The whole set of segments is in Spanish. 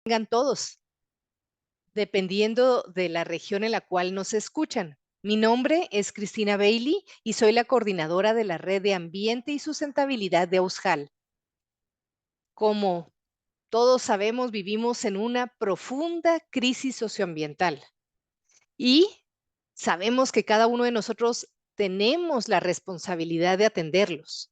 Tengan todos, dependiendo de la región en la cual nos escuchan. Mi nombre es Cristina Bailey y soy la coordinadora de la Red de Ambiente y Sustentabilidad de Aushal. Como todos sabemos, vivimos en una profunda crisis socioambiental y sabemos que cada uno de nosotros tenemos la responsabilidad de atenderlos.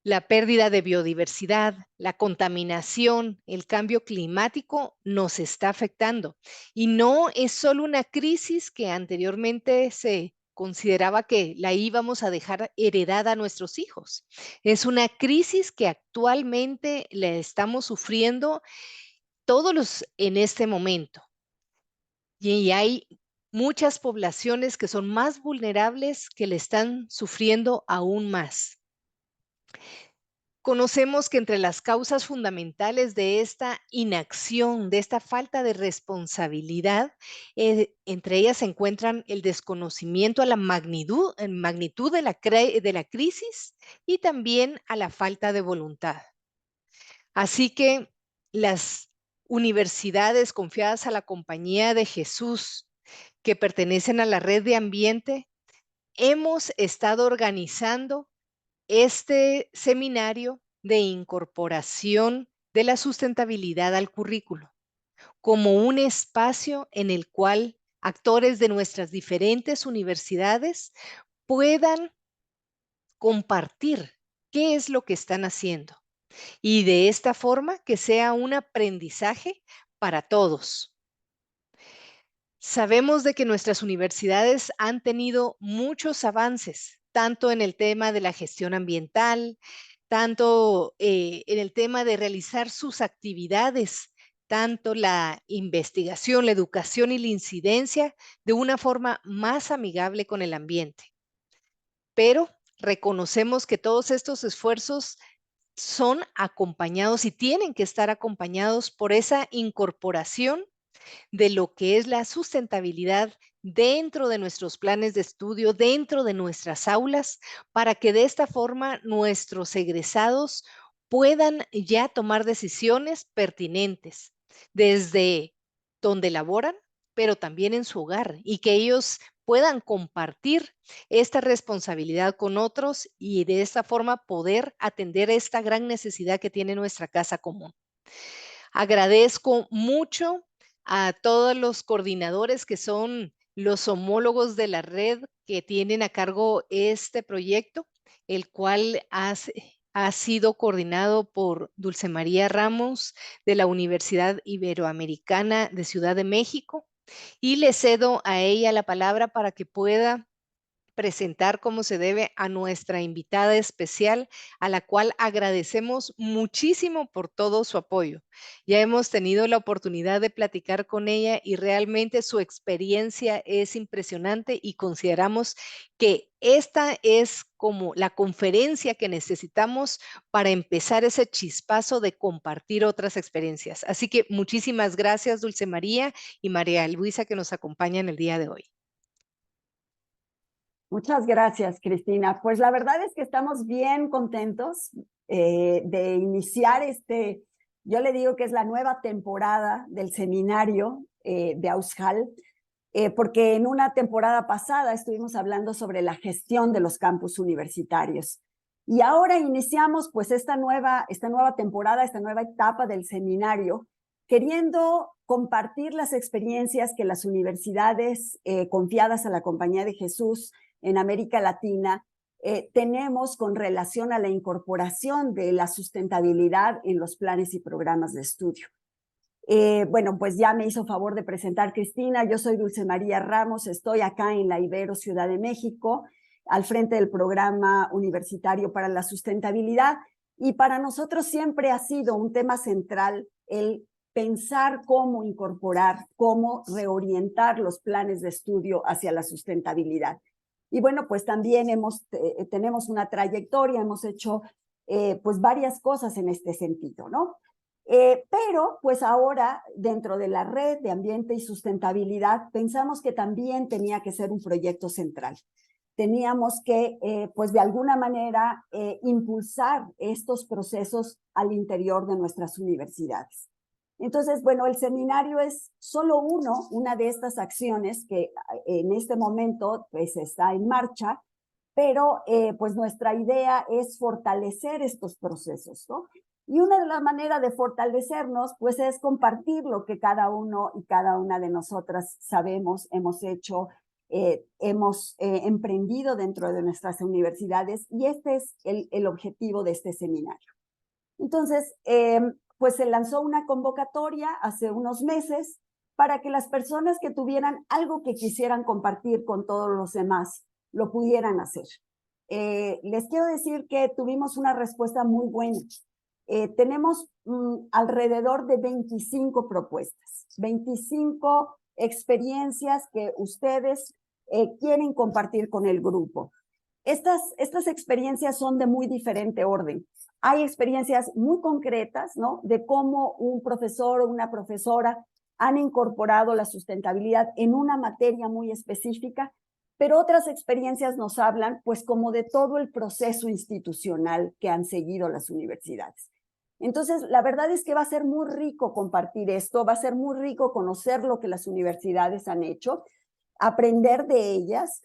La pérdida de biodiversidad, la contaminación, el cambio climático nos está afectando. Y no es solo una crisis que anteriormente se consideraba que la íbamos a dejar heredada a nuestros hijos. Es una crisis que actualmente la estamos sufriendo todos los en este momento. Y hay muchas poblaciones que son más vulnerables que le están sufriendo aún más. Conocemos que entre las causas fundamentales de esta inacción, de esta falta de responsabilidad, entre ellas se encuentran el desconocimiento a la magnitud de de la crisis y también a la falta de voluntad. Así que las universidades confiadas a la Compañía de Jesús, que pertenecen a la red de ambiente, hemos estado organizando este seminario de incorporación de la sustentabilidad al currículo, como un espacio en el cual actores de nuestras diferentes universidades puedan compartir qué es lo que están haciendo y de esta forma que sea un aprendizaje para todos. Sabemos de que nuestras universidades han tenido muchos avances, tanto en el tema de la gestión ambiental, tanto en el tema de realizar sus actividades, tanto la investigación, la educación y la incidencia de una forma más amigable con el ambiente. Pero reconocemos que todos estos esfuerzos son acompañados y tienen que estar acompañados por esa incorporación de lo que es la sustentabilidad dentro de nuestros planes de estudio, dentro de nuestras aulas, para que de esta forma nuestros egresados puedan ya tomar decisiones pertinentes desde donde laboran, pero también en su hogar y que ellos puedan compartir esta responsabilidad con otros y de esta forma poder atender esta gran necesidad que tiene nuestra casa común. Agradezco mucho a todos los coordinadores que son los homólogos de la red que tienen a cargo este proyecto, el cual ha sido coordinado por Dulce María Ramos de la Universidad Iberoamericana de Ciudad de México. Y le cedo a ella la palabra para que pueda presentar como se debe a nuestra invitada especial, a la cual agradecemos muchísimo por todo su apoyo. Ya hemos tenido la oportunidad de platicar con ella y realmente su experiencia es impresionante y consideramos que esta es como la conferencia que necesitamos para empezar ese chispazo de compartir otras experiencias. Así que muchísimas gracias, Dulce María y María Luisa, que nos acompañan el día de hoy. Muchas gracias, Cristina. Pues la verdad es que estamos bien contentos de iniciar yo le digo que es la nueva temporada del seminario de Aushal, porque en una temporada pasada estuvimos hablando sobre la gestión de los campus universitarios. Y ahora iniciamos pues esta nueva temporada, esta nueva etapa del seminario, queriendo compartir las experiencias que las universidades confiadas a la Compañía de Jesús en América Latina tenemos con relación a la incorporación de la sustentabilidad en los planes y programas de estudio. Bueno, pues ya me hizo favor de presentar Cristina. Yo soy Dulce María Ramos, estoy acá en la Ibero Ciudad de México, al frente del Programa Universitario para la Sustentabilidad, y para nosotros siempre ha sido un tema central el pensar cómo incorporar, cómo reorientar los planes de estudio hacia la sustentabilidad. Y bueno, pues también tenemos una trayectoria, hemos hecho pues varias cosas en este sentido, ¿no? Pero pues ahora dentro de la red de ambiente y sustentabilidad pensamos que también tenía que ser un proyecto central. Teníamos que pues de alguna manera impulsar estos procesos al interior de nuestras universidades. Entonces, bueno, el seminario es solo una de estas acciones que en este momento pues está en marcha, pero pues nuestra idea es fortalecer estos procesos, ¿no? Y una de las maneras de fortalecernos pues es compartir lo que cada uno y cada una de nosotras sabemos, hemos hecho, hemos emprendido dentro de nuestras universidades, y este es el objetivo de este seminario. Entonces, pues se lanzó una convocatoria hace unos meses para que las personas que tuvieran algo que quisieran compartir con todos los demás lo pudieran hacer. Les quiero decir que tuvimos una respuesta muy buena. Tenemos alrededor de 25 propuestas, 25 experiencias que ustedes quieren compartir con el grupo. Estas experiencias son de muy diferente orden. Hay experiencias muy concretas, ¿no? De cómo un profesor o una profesora han incorporado la sustentabilidad en una materia muy específica, pero otras experiencias nos hablan, pues, como de todo el proceso institucional que han seguido las universidades. Entonces, la verdad es que va a ser muy rico compartir esto, va a ser muy rico conocer lo que las universidades han hecho, aprender de ellas,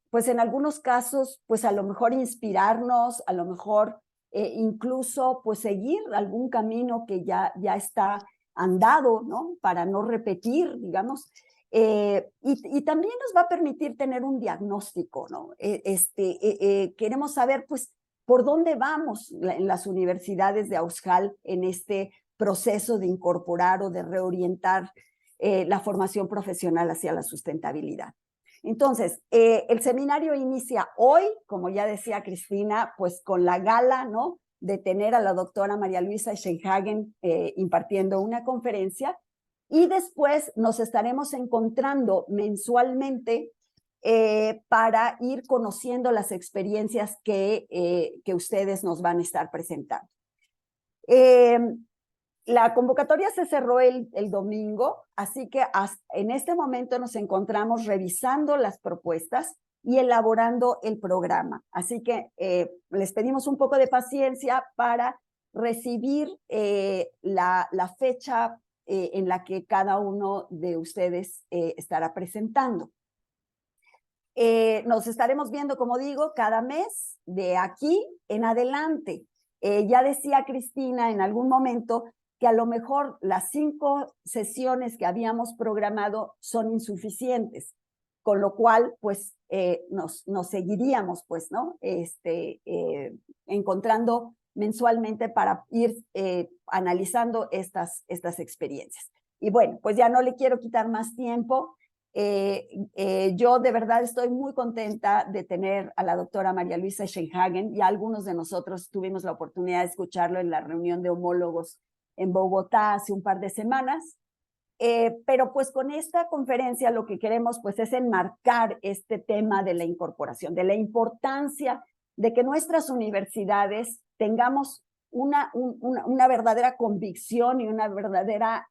pues en algunos casos, pues a lo mejor inspirarnos, a lo mejor incluso pues seguir algún camino que ya está andado, ¿no? Para no repetir, digamos. Y también nos va a permitir tener un diagnóstico, ¿no? Queremos saber, pues, por dónde vamos en las universidades de Aushal en este proceso de incorporar o de reorientar la formación profesional hacia la sustentabilidad. Entonces, el seminario inicia hoy, como ya decía Cristina, pues con la gala, ¿no? De tener a la doctora María Luisa Eschenhagen impartiendo una conferencia, y después nos estaremos encontrando mensualmente para ir conociendo las experiencias que ustedes nos van a estar presentando. La convocatoria se cerró el domingo, así que en este momento nos encontramos revisando las propuestas y elaborando el programa. Así que les pedimos un poco de paciencia para recibir la fecha en la que cada uno de ustedes estará presentando. Nos estaremos viendo, como digo, cada mes de aquí en adelante. Ya decía Cristina en algún momento que a lo mejor las 5 sesiones que habíamos programado son insuficientes, con lo cual, pues, nos seguiríamos, pues, ¿no? Encontrando mensualmente para ir analizando estas experiencias. Y bueno, pues ya no le quiero quitar más tiempo. Yo de verdad estoy muy contenta de tener a la doctora María Luisa Eschenhagen, y algunos de nosotros tuvimos la oportunidad de escucharlo en la reunión de homólogos en Bogotá hace un par de semanas, pero pues con esta conferencia lo que queremos pues es enmarcar este tema de la incorporación, de la importancia de que nuestras universidades tengamos una verdadera convicción y una verdadera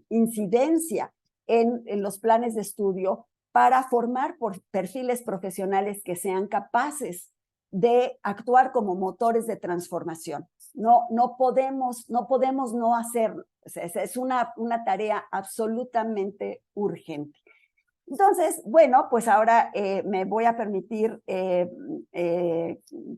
incidencia en los planes de estudio para formar por perfiles profesionales que sean capaces de actuar como motores de transformación. No podemos no hacerlo. Es una tarea absolutamente urgente. Entonces, bueno, pues ahora me voy a permitir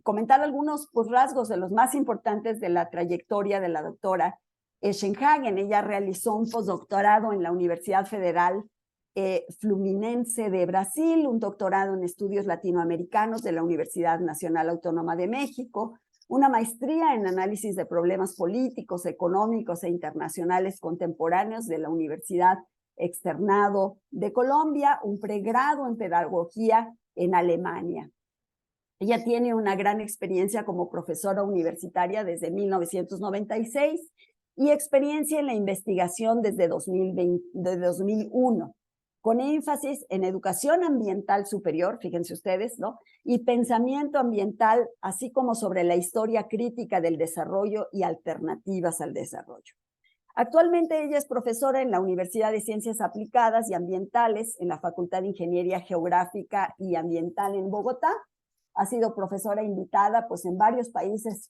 comentar algunos pues, rasgos de los más importantes de la trayectoria de la doctora Eschenhagen. Ella realizó un postdoctorado en la Universidad Federal Fluminense de Brasil, un doctorado en estudios latinoamericanos de la Universidad Nacional Autónoma de México, una maestría en análisis de problemas políticos, económicos e internacionales contemporáneos de la Universidad Externado de Colombia, un pregrado en pedagogía en Alemania. Ella tiene una gran experiencia como profesora universitaria desde 1996 y experiencia en la investigación desde 2001, con énfasis en educación ambiental superior, fíjense ustedes, ¿no? Y pensamiento ambiental, así como sobre la historia crítica del desarrollo y alternativas al desarrollo. Actualmente ella es profesora en la Universidad de Ciencias Aplicadas y Ambientales en la Facultad de Ingeniería Geográfica y Ambiental en Bogotá. Ha sido profesora invitada pues, en varios países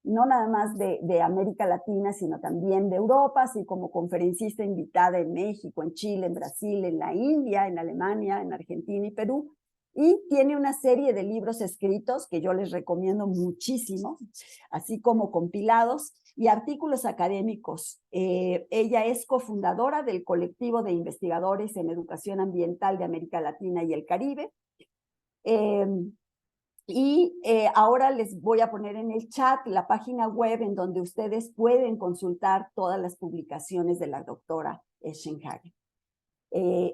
no nada más de América Latina, sino también de Europa, así como conferencista invitada en México, en Chile, en Brasil, en la India, en Alemania, en Argentina y Perú. Y tiene una serie de libros escritos que yo les recomiendo muchísimo, así como compilados y artículos académicos. Ella es cofundadora del colectivo de investigadores en educación ambiental de América Latina y el Caribe. Ahora les voy a poner en el chat la página web en donde ustedes pueden consultar todas las publicaciones de la doctora Eschenhagen.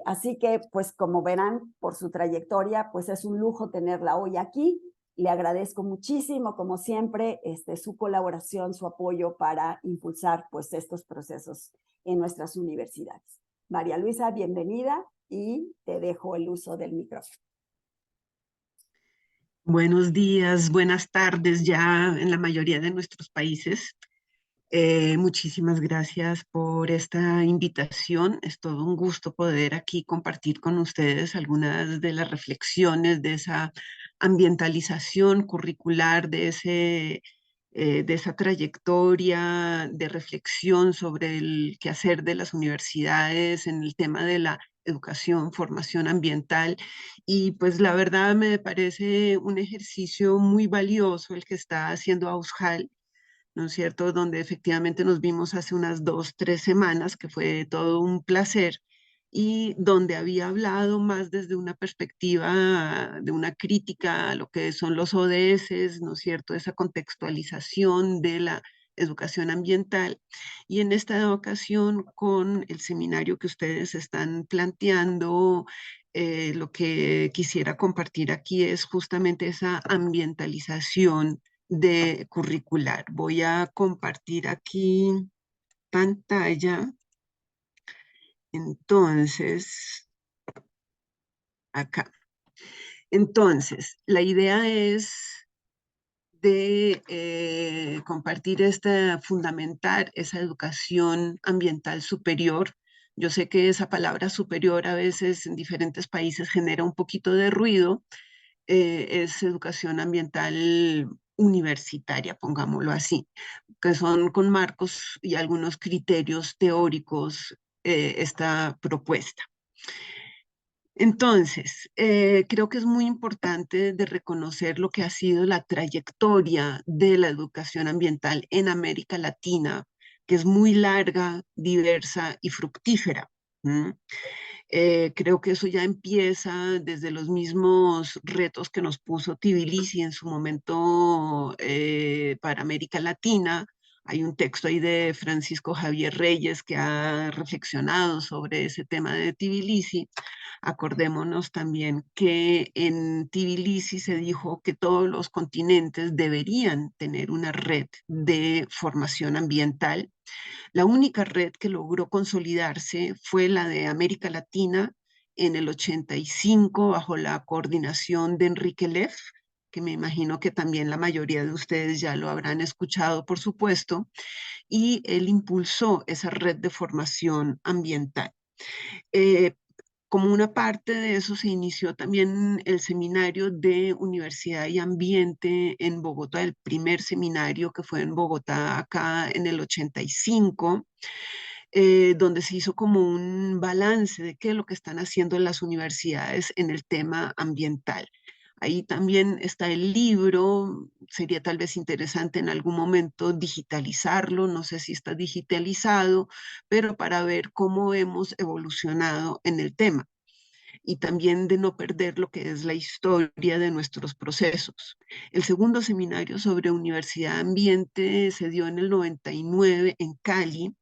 Así que, pues como verán por su trayectoria, pues es un lujo tenerla hoy aquí. Le agradezco muchísimo, como siempre, su colaboración, su apoyo para impulsar pues estos procesos en nuestras universidades. María Luisa, bienvenida y te dejo el uso del micrófono. Buenos días, buenas tardes ya en la mayoría de nuestros países. Muchísimas gracias por esta invitación. Es todo un gusto poder aquí compartir con ustedes algunas de las reflexiones de esa ambientalización curricular, de esa trayectoria de reflexión sobre el quehacer de las universidades en el tema de la educación, formación ambiental. Y pues la verdad me parece un ejercicio muy valioso el que está haciendo Aushal, ¿no es cierto? Donde efectivamente nos vimos hace unas 2, 3 semanas, que fue todo un placer, y donde había hablado más desde una perspectiva de una crítica a lo que son los ODS, ¿no es cierto? Esa contextualización de la educación ambiental. Y en esta ocasión, con el seminario que ustedes están planteando, lo que quisiera compartir aquí es justamente esa ambientalización de curricular. Voy a compartir aquí pantalla. Entonces, acá. Entonces, la idea es de compartir fundamentar esa educación ambiental superior. Yo sé que esa palabra superior a veces en diferentes países genera un poquito de ruido. Es educación ambiental universitaria, pongámoslo así, que son con marcos y algunos criterios teóricos esta propuesta. Entonces, creo que es muy importante de reconocer lo que ha sido la trayectoria de la educación ambiental en América Latina, que es muy larga, diversa y fructífera. Creo que eso ya empieza desde los mismos retos que nos puso Tbilisi en su momento para América Latina. Hay un texto ahí de Francisco Javier Reyes que ha reflexionado sobre ese tema de Tbilisi. Acordémonos también que en Tbilisi se dijo que todos los continentes deberían tener una red de formación ambiental. La única red que logró consolidarse fue la de América Latina en el 85 bajo la coordinación de Enrique Leff, que me imagino que también la mayoría de ustedes ya lo habrán escuchado, por supuesto, y él impulsó esa red de formación ambiental. Como una parte de eso se inició también el seminario de Universidad y Ambiente en Bogotá, el primer seminario que fue en Bogotá acá en el 85, donde se hizo como un balance de qué es lo que están haciendo las universidades en el tema ambiental. Ahí también está el libro, sería tal vez interesante en algún momento digitalizarlo, no sé si está digitalizado, pero para ver cómo hemos evolucionado en el tema y también de no perder lo que es la historia de nuestros procesos. El segundo seminario sobre universidad ambiente se dio en el 99 en Cali,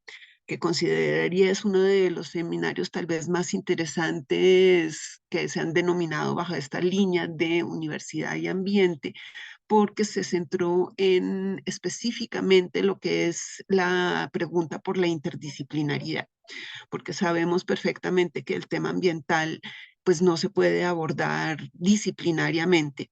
que consideraría es uno de los seminarios tal vez más interesantes que se han denominado bajo esta línea de universidad y ambiente, porque se centró en específicamente lo que es la pregunta por la interdisciplinariedad, porque sabemos perfectamente que el tema ambiental pues no se puede abordar disciplinariamente.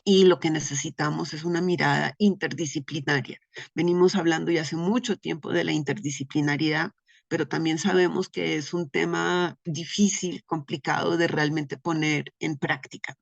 Y lo que necesitamos es una mirada interdisciplinaria. Venimos hablando ya hace mucho tiempo de la interdisciplinariedad, pero también sabemos que es un tema difícil, complicado de realmente poner en práctica.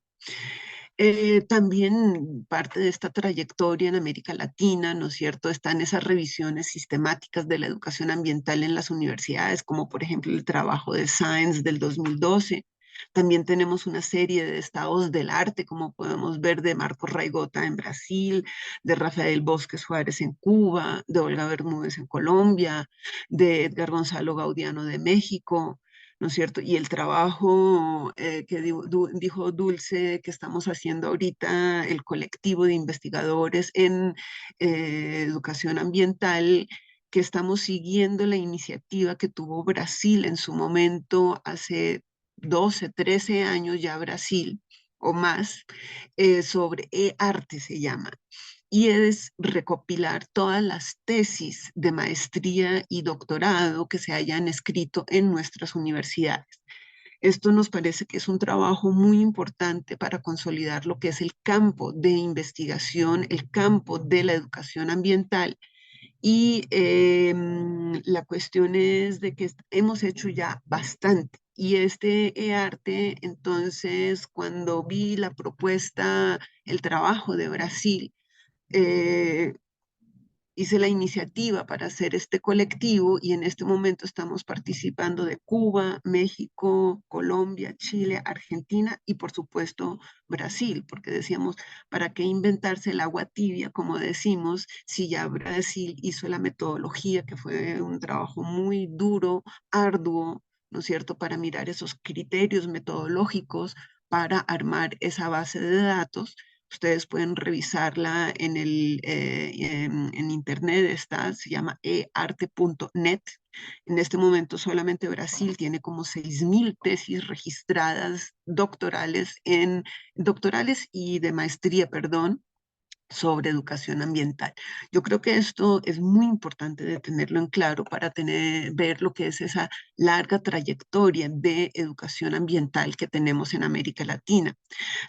También parte de esta trayectoria en América Latina, ¿no es cierto?, están esas revisiones sistemáticas de la educación ambiental en las universidades, como por ejemplo el trabajo de Science del 2012. También tenemos una serie de estados del arte, como podemos ver, de Marcos Raigota en Brasil, de Rafael Bosque Suárez en Cuba, de Olga Bermúdez en Colombia, de Edgar Gonzalo Gaudiano de México, ¿no es cierto? Y el trabajo que dijo Dulce que estamos haciendo ahorita, el colectivo de investigadores en educación ambiental, que estamos siguiendo la iniciativa que tuvo Brasil en su momento, hace 12, 13 años ya Brasil o más, sobre e-arte se llama, y es recopilar todas las tesis de maestría y doctorado que se hayan escrito en nuestras universidades. Esto nos parece que es un trabajo muy importante para consolidar lo que es el campo de investigación, el campo de la educación ambiental. Y la cuestión es de que hemos hecho ya bastante. Y este e-arte, entonces, cuando vi la propuesta, el trabajo de Brasil, eh, hice la iniciativa para hacer este colectivo y en este momento estamos participando de Cuba, México, Colombia, Chile, Argentina y por supuesto Brasil, porque decíamos, ¿para qué inventarse el agua tibia, como decimos, si ya Brasil hizo la metodología, que fue un trabajo muy duro, arduo, ¿no es cierto?, para mirar esos criterios metodológicos, para armar esa base de datos. Ustedes pueden revisarla en internet, se llama earte.net. En este momento solamente Brasil tiene como 6.000 tesis registradas doctorales y de maestría, perdón, sobre educación ambiental. Yo creo que esto es muy importante de tenerlo en claro para ver lo que es esa larga trayectoria de educación ambiental que tenemos en América Latina.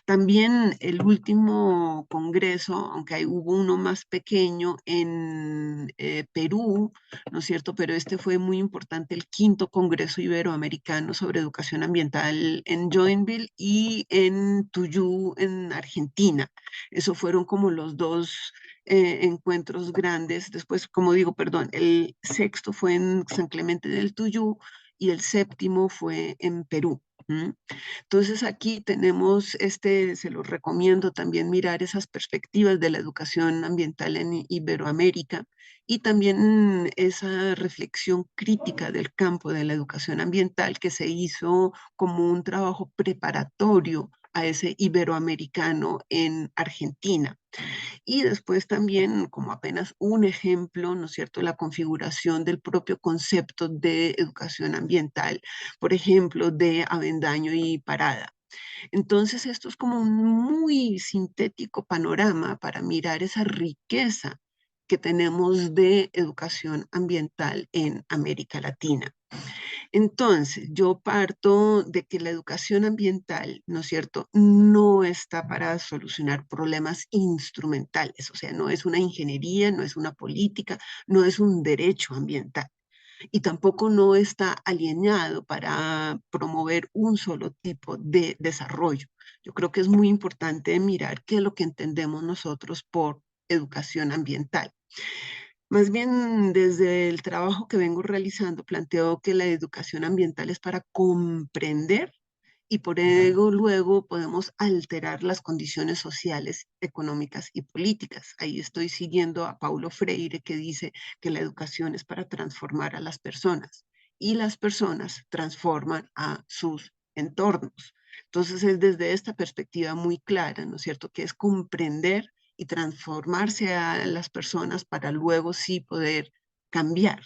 También el último congreso, aunque hubo uno más pequeño en Perú, ¿no es cierto? Pero este fue muy importante, el quinto Congreso Iberoamericano sobre Educación Ambiental en Joinville y en Tuyú, en Argentina. Eso fueron como los dos encuentros grandes. Después, como digo, perdón, el sexto fue en San Clemente del Tuyú y el séptimo fue en Perú. Entonces aquí tenemos, se los recomiendo también mirar esas perspectivas de la educación ambiental en Iberoamérica y también esa reflexión crítica del campo de la educación ambiental que se hizo como un trabajo preparatorio a ese iberoamericano en Argentina. Y después también, como apenas un ejemplo, ¿no es cierto?, la configuración del propio concepto de educación ambiental, por ejemplo, de Avendaño y Parada. Entonces, esto es como un muy sintético panorama para mirar esa riqueza que tenemos de educación ambiental en América Latina. Entonces, yo parto de que la educación ambiental, ¿no es cierto?, no está para solucionar problemas instrumentales, o sea, no es una ingeniería, no es una política, no es un derecho ambiental y tampoco no está alineado para promover un solo tipo de desarrollo. Yo creo que es muy importante mirar qué es lo que entendemos nosotros por educación ambiental. Más bien, desde el trabajo que vengo realizando, planteo que la educación ambiental es para comprender y por ello luego podemos alterar las condiciones sociales, económicas y políticas. Ahí estoy siguiendo a Paulo Freire, que dice que la educación es para transformar a las personas y las personas transforman a sus entornos. Entonces es desde esta perspectiva muy clara, ¿no es cierto?, que es comprender y transformarse a las personas para luego sí poder cambiar.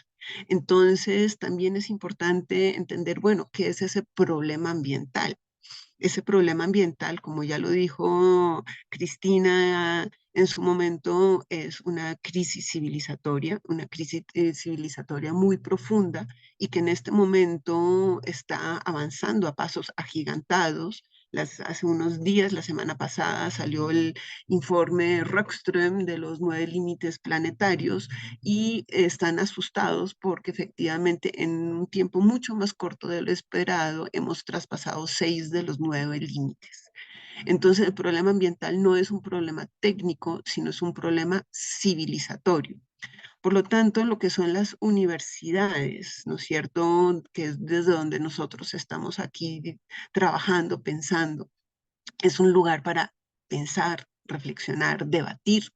Entonces, también es importante entender, bueno, qué es ese problema ambiental. Ese problema ambiental, como ya lo dijo Cristina en su momento, es una crisis civilizatoria muy profunda y que en este momento está avanzando a pasos agigantados. Hace unos días, la semana pasada, salió el informe Rockström de los 9 límites planetarios y están asustados porque efectivamente en un tiempo mucho más corto de lo esperado hemos traspasado 6 de los 9 límites. Entonces el problema ambiental no es un problema técnico, sino es un problema civilizatorio. Por lo tanto, lo que son las universidades, ¿no es cierto?, que es desde donde nosotros estamos aquí trabajando, pensando, es un lugar para pensar, reflexionar, debatir,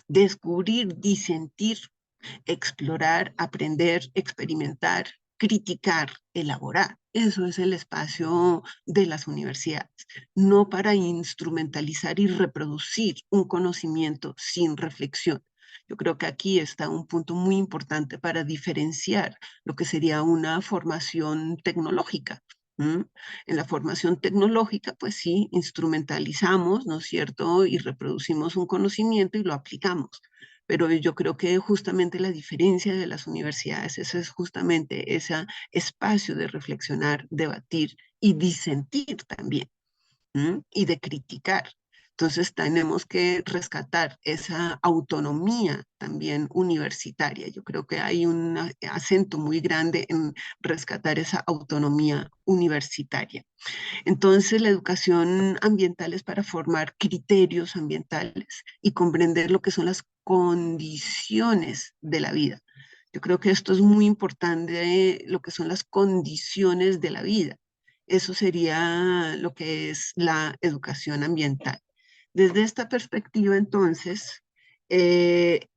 descubrir, disentir, explorar, aprender, experimentar, criticar, elaborar. Eso es el espacio de las universidades, no para instrumentalizar y reproducir un conocimiento sin reflexión. Yo creo que aquí está un punto muy importante para diferenciar lo que sería una formación tecnológica. ¿Mm? En la formación tecnológica, pues sí, instrumentalizamos, ¿no es cierto? Y reproducimos un conocimiento y lo aplicamos. Pero yo creo que justamente la diferencia de las universidades es justamente ese espacio de reflexionar, debatir y disentir también, y de criticar. Entonces tenemos que rescatar esa autonomía también universitaria. Yo creo que hay un acento muy grande en rescatar esa autonomía universitaria. Entonces, la educación ambiental es para formar criterios ambientales y comprender lo que son las condiciones de la vida. Yo creo que esto es muy importante, lo que son las condiciones de la vida. Eso sería lo que es la educación ambiental. Desde esta perspectiva, entonces, eh,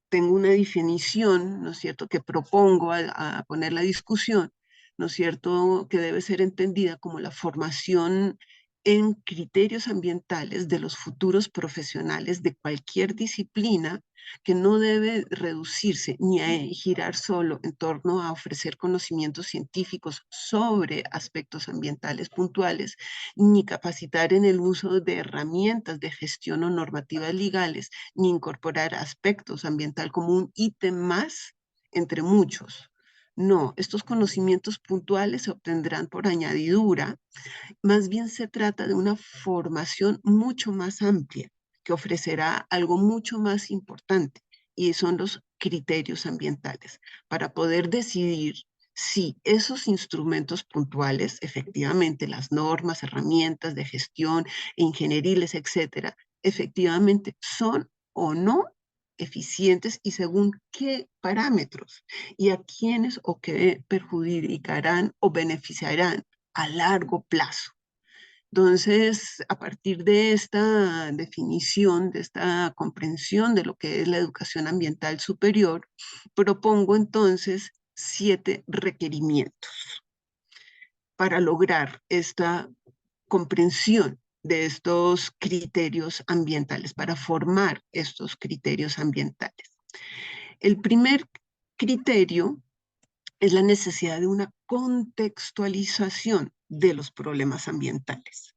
tengo una definición, ¿no es cierto?, que propongo a poner la discusión, ¿no es cierto?, que debe ser entendida como la formación en criterios ambientales de los futuros profesionales de cualquier disciplina, que no debe reducirse ni a girar solo en torno a ofrecer conocimientos científicos sobre aspectos ambientales puntuales, ni capacitar en el uso de herramientas de gestión o normativas legales, ni incorporar aspectos ambiental como un ítem más entre muchos. No, estos conocimientos puntuales se obtendrán por añadidura. Más bien se trata de una formación mucho más amplia que ofrecerá algo mucho más importante, y son los criterios ambientales para poder decidir si esos instrumentos puntuales, efectivamente las normas, herramientas de gestión, ingenieriles, etcétera, efectivamente son o no eficientes y según qué parámetros, y a quiénes o qué perjudicarán o beneficiarán a largo plazo. Entonces, a partir de esta definición, de esta comprensión de lo que es la educación ambiental superior, propongo entonces 7 requerimientos para lograr esta comprensión de estos criterios ambientales, para formar estos criterios ambientales. El primer criterio es la necesidad de una contextualización de los problemas ambientales.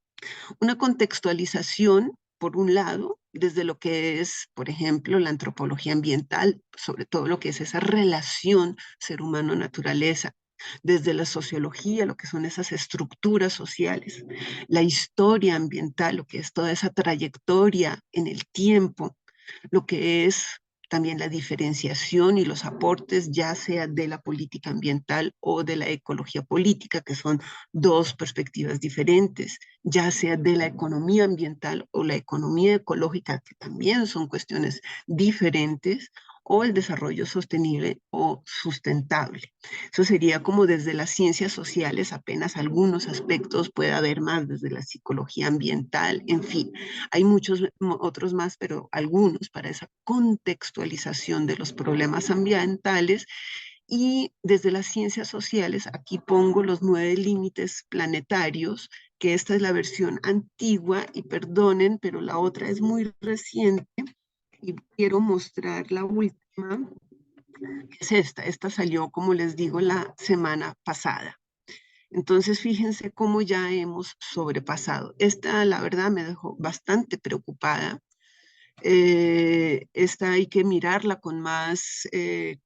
Una contextualización, por un lado, desde lo que es, por ejemplo, la antropología ambiental, sobre todo lo que es esa relación ser humano-naturaleza, desde la sociología, lo que son esas estructuras sociales, la historia ambiental, lo que es toda esa trayectoria en el tiempo, lo que es también la diferenciación y los aportes, ya sea de la política ambiental o de la ecología política, que son dos perspectivas diferentes, ya sea de la economía ambiental o la economía ecológica, que también son cuestiones diferentes, o el desarrollo sostenible o sustentable. Eso sería como desde las ciencias sociales, apenas algunos aspectos, puede haber más desde la psicología ambiental, en fin, hay muchos otros más, pero algunos para esa contextualización de los problemas ambientales. Y desde las ciencias sociales, aquí pongo los 9 límites planetarios, que esta es la versión antigua, y perdonen, pero la otra es muy reciente, y quiero mostrar la última, que es esta. Esta salió, como les digo, la semana pasada. Entonces, fíjense cómo ya hemos sobrepasado. Esta, la verdad, me dejó bastante preocupada. Esta hay que mirarla con más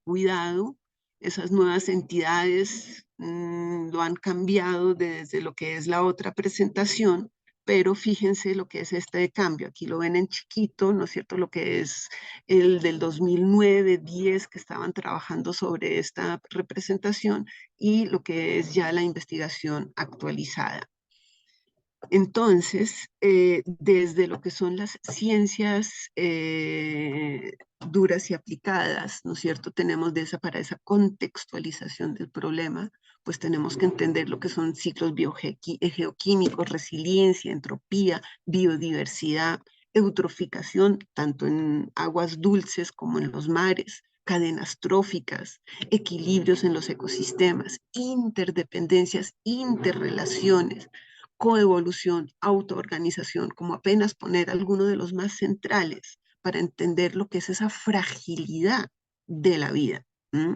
cuidado. Esas nuevas entidades lo han cambiado desde lo que es la otra presentación, pero fíjense lo que es este de cambio. Aquí lo ven en chiquito, ¿no es cierto? Lo que es el del 2009, 10, que estaban trabajando sobre esta representación, y lo que es ya la investigación actualizada. Entonces, desde lo que son las ciencias duras y aplicadas, ¿no es cierto? Tenemos para esa contextualización del problema, pues tenemos que entender lo que son ciclos geoquímicos, resiliencia, entropía, biodiversidad, eutroficación, tanto en aguas dulces como en los mares, cadenas tróficas, equilibrios en los ecosistemas, interdependencias, interrelaciones, coevolución, autoorganización, como apenas poner alguno de los más centrales para entender lo que es esa fragilidad de la vida. ¿Mm?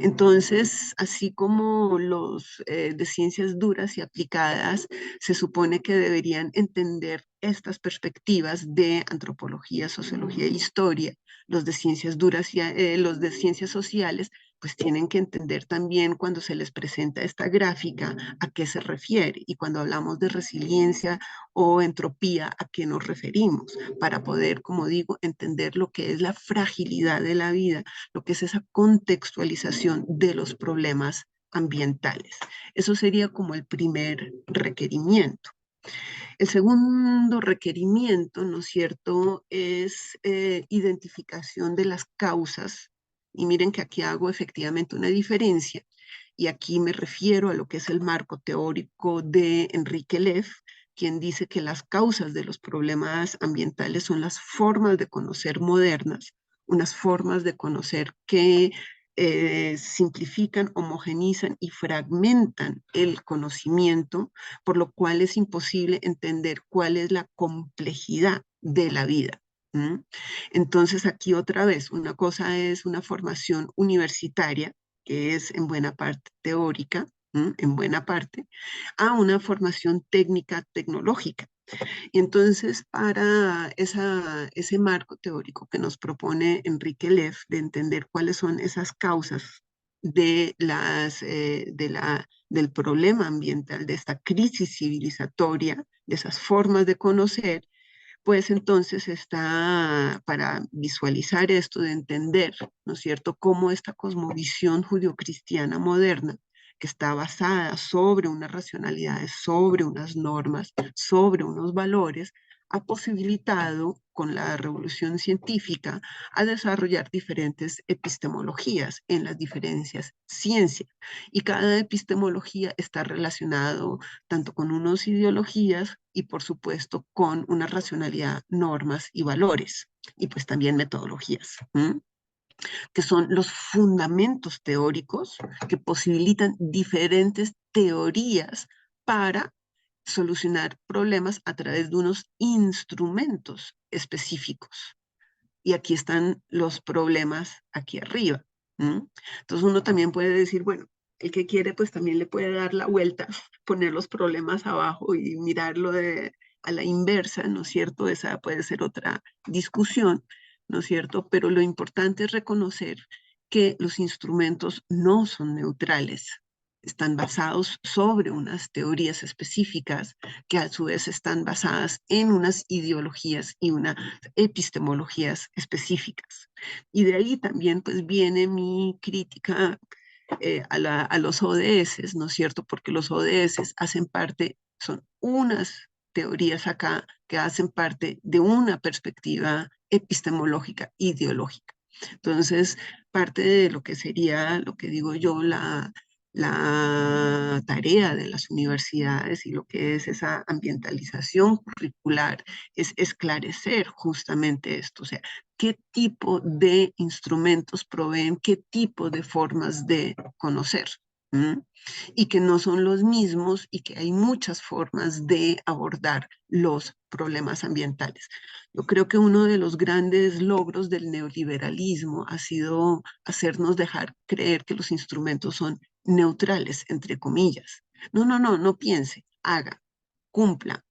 Entonces, así como los de ciencias duras y aplicadas, se supone que deberían entender estas perspectivas de antropología, sociología e historia, los de ciencias duras y los de ciencias sociales, pues tienen que entender también cuando se les presenta esta gráfica a qué se refiere y cuando hablamos de resiliencia o entropía, a qué nos referimos, para poder, como digo, entender lo que es la fragilidad de la vida, lo que es esa contextualización de los problemas ambientales. Eso sería como el primer requerimiento. El segundo requerimiento, ¿no es cierto?, es identificación de las causas. Y miren que aquí hago efectivamente una diferencia. Y aquí me refiero a lo que es el marco teórico de Enrique Leff, quien dice que las causas de los problemas ambientales son las formas de conocer modernas, unas formas de conocer que simplifican, homogenizan y fragmentan el conocimiento, por lo cual es imposible entender cuál es la complejidad de la vida. ¿Mm? Entonces aquí otra vez, una cosa es una formación universitaria, que es en buena parte teórica, en buena parte, a una formación técnica tecnológica. Y entonces, para ese marco teórico que nos propone Enrique Leff de entender cuáles son esas causas del problema ambiental, de esta crisis civilizatoria, de esas formas de conocer, pues entonces está para visualizar esto, de entender, ¿no es cierto?, cómo esta cosmovisión judio-cristiana moderna, que está basada sobre unas racionalidades, sobre unas normas, sobre unos valores, ha posibilitado con la revolución científica a desarrollar diferentes epistemologías en las diferentes ciencias. Y cada epistemología está relacionado tanto con unas ideologías y por supuesto con una racionalidad, normas y valores, y pues también metodologías, que son los fundamentos teóricos que posibilitan diferentes teorías para solucionar problemas a través de unos instrumentos específicos. Y aquí están los problemas aquí arriba. Entonces uno también puede decir, bueno, el que quiere pues también le puede dar la vuelta, poner los problemas abajo y mirarlo a la inversa, ¿no es cierto? Esa puede ser otra discusión, ¿no es cierto? Pero lo importante es reconocer que los instrumentos no son neutrales, están basados sobre unas teorías específicas que a su vez están basadas en unas ideologías y unas epistemologías específicas. Y de ahí también pues viene mi crítica a los ODS, ¿no es cierto? Porque los ODS hacen parte, son unas teorías acá que hacen parte de una perspectiva epistemológica, ideológica. Entonces, parte de lo que sería, lo que digo yo, la tarea de las universidades y lo que es esa ambientalización curricular es esclarecer justamente esto, o sea, qué tipo de instrumentos proveen, qué tipo de formas de conocer. Y que no son los mismos y que hay muchas formas de abordar los problemas ambientales. Yo creo que uno de los grandes logros del neoliberalismo ha sido hacernos dejar creer que los instrumentos son neutrales, entre comillas. No, no, no, no piense, haga, cumpla.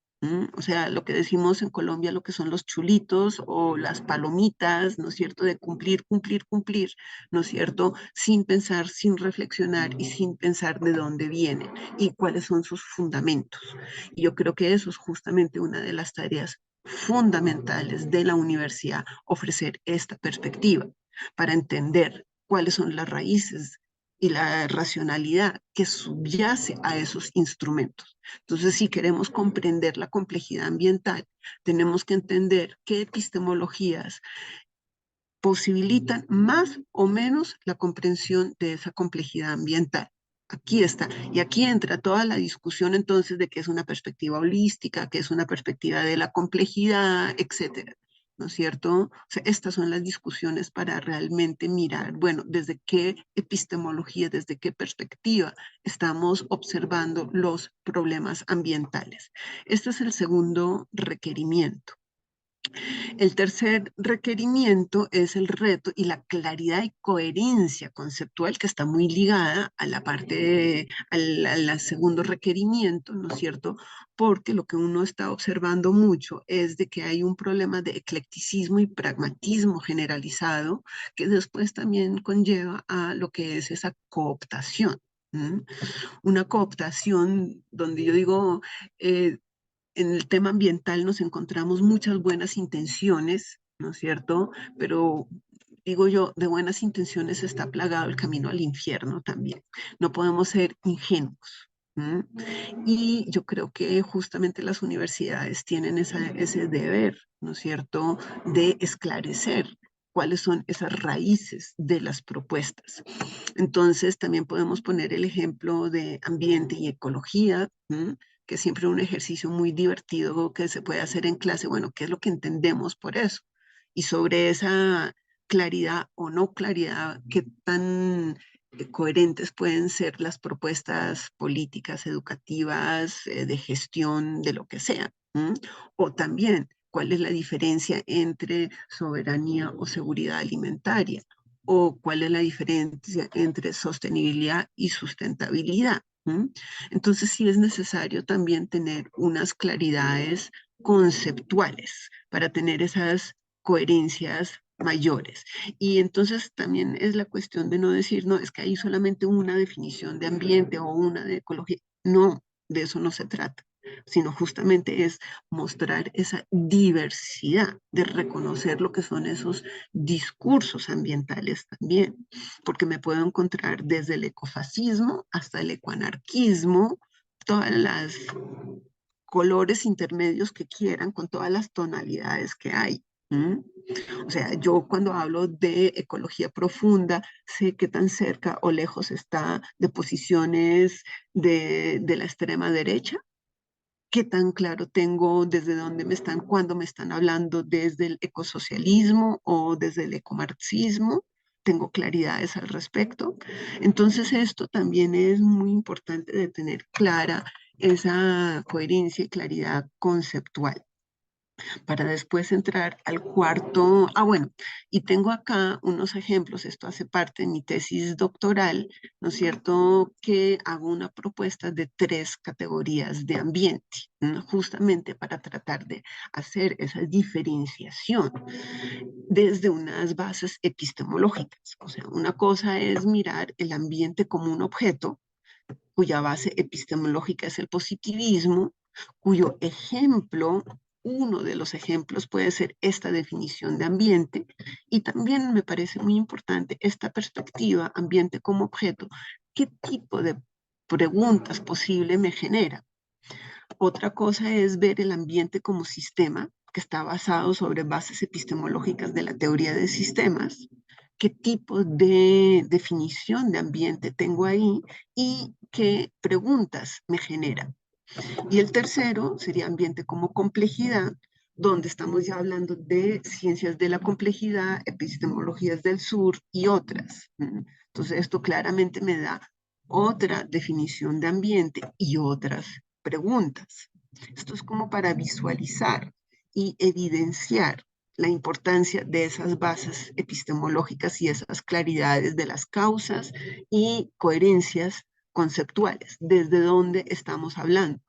O sea, lo que decimos en Colombia, lo que son los chulitos o las palomitas, ¿no es cierto? De cumplir, cumplir, cumplir, ¿no es cierto? Sin pensar, sin reflexionar y sin pensar de dónde vienen y cuáles son sus fundamentos. Y yo creo que eso es justamente una de las tareas fundamentales de la universidad, ofrecer esta perspectiva para entender cuáles son las raíces y la racionalidad que subyace a esos instrumentos. Entonces, si queremos comprender la complejidad ambiental, tenemos que entender qué epistemologías posibilitan más o menos la comprensión de esa complejidad ambiental. Aquí está. Y aquí entra toda la discusión entonces de qué es una perspectiva holística, qué es una perspectiva de la complejidad, etcétera. ¿No es cierto? O sea, estas son las discusiones para realmente mirar, bueno, desde qué epistemología, desde qué perspectiva estamos observando los problemas ambientales. Este es el segundo requerimiento. El tercer requerimiento es el reto y la claridad y coherencia conceptual que está muy ligada a la parte, al segundo requerimiento, ¿no es cierto? Porque lo que uno está observando mucho es de que hay un problema de eclecticismo y pragmatismo generalizado que después también conlleva a lo que es esa cooptación. Una cooptación donde yo digo, en el tema ambiental nos encontramos muchas buenas intenciones, ¿no es cierto? Pero digo yo, de buenas intenciones está plagado el camino al infierno también. No podemos ser ingenuos. ¿M? Y yo creo que justamente las universidades tienen ese deber, ¿no es cierto?, de esclarecer cuáles son esas raíces de las propuestas. Entonces, también podemos poner el ejemplo de ambiente y ecología, que es siempre un ejercicio muy divertido que se puede hacer en clase. Bueno, ¿qué es lo que entendemos por eso? Y sobre esa claridad o no claridad, qué tan coherentes pueden ser las propuestas políticas, educativas, de gestión, de lo que sea. O también, ¿cuál es la diferencia entre soberanía o seguridad alimentaria? ¿O cuál es la diferencia entre sostenibilidad y sustentabilidad? Entonces sí es necesario también tener unas claridades conceptuales para tener esas coherencias mayores. Y entonces también es la cuestión de no decir, no, es que hay solamente una definición de ambiente o una de ecología. No, de eso no se trata, sino justamente es mostrar esa diversidad, de reconocer lo que son esos discursos ambientales también, porque me puedo encontrar desde el ecofascismo hasta el ecoanarquismo, todas las colores intermedios que quieran, con todas las tonalidades que hay. O sea, yo cuando hablo de ecología profunda, sé qué tan cerca o lejos está de posiciones de la extrema derecha, qué tan claro tengo desde dónde me están, cuándo me están hablando desde el ecosocialismo o desde el ecomarxismo. Tengo claridades al respecto. Entonces esto también es muy importante de tener clara esa coherencia y claridad conceptual para después entrar al cuarto. Bueno, y tengo acá unos ejemplos, esto hace parte de mi tesis doctoral, ¿no es cierto?, que hago una propuesta de 3 categorías de ambiente, ¿no?, justamente para tratar de hacer esa diferenciación desde unas bases epistemológicas. O sea, una cosa es mirar el ambiente como un objeto, cuya base epistemológica es el positivismo, cuyo ejemplo, uno de los ejemplos puede ser esta definición de ambiente, y también me parece muy importante esta perspectiva, ambiente como objeto, qué tipo de preguntas posible me genera. Otra cosa es ver el ambiente como sistema, que está basado sobre bases epistemológicas de la teoría de sistemas, qué tipo de definición de ambiente tengo ahí y qué preguntas me generan. Y el tercero sería ambiente como complejidad, donde estamos ya hablando de ciencias de la complejidad, epistemologías del sur y otras. Entonces esto claramente me da otra definición de ambiente y otras preguntas. Esto es como para visualizar y evidenciar la importancia de esas bases epistemológicas y esas claridades de las causas y coherencias conceptuales, desde dónde estamos hablando.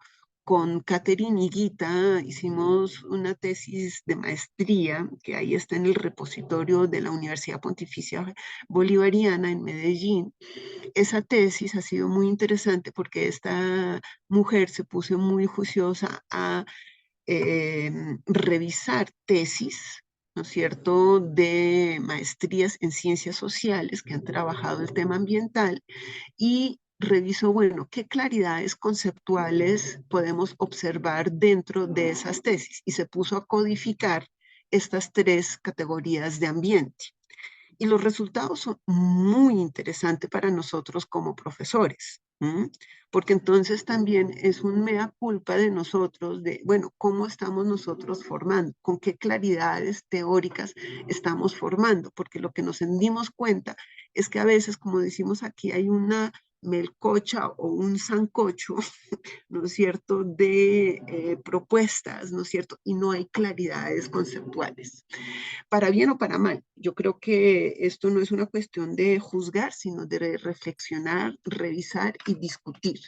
Con Catherine y Guita hicimos una tesis de maestría que ahí está en el repositorio de la Universidad Pontificia Bolivariana en Medellín. Esa tesis ha sido muy interesante porque esta mujer se puso muy juiciosa a revisar tesis ¿no es cierto?, de maestrías en ciencias sociales que han trabajado el tema ambiental y revisó, bueno, qué claridades conceptuales podemos observar dentro de esas tesis y se puso a codificar estas tres categorías de ambiente. Y los resultados son muy interesantes para nosotros como profesores, porque entonces también es un mea culpa de nosotros de, bueno, ¿cómo estamos nosotros formando? ¿Con qué claridades teóricas estamos formando? Porque lo que nos dimos cuenta es que a veces, como decimos aquí, hay una melcocha o un sancocho, ¿no es cierto?, de propuestas, ¿no es cierto?, y no hay claridades conceptuales para bien o para mal. Yo creo que esto no es una cuestión de juzgar, sino de reflexionar, revisar y discutir,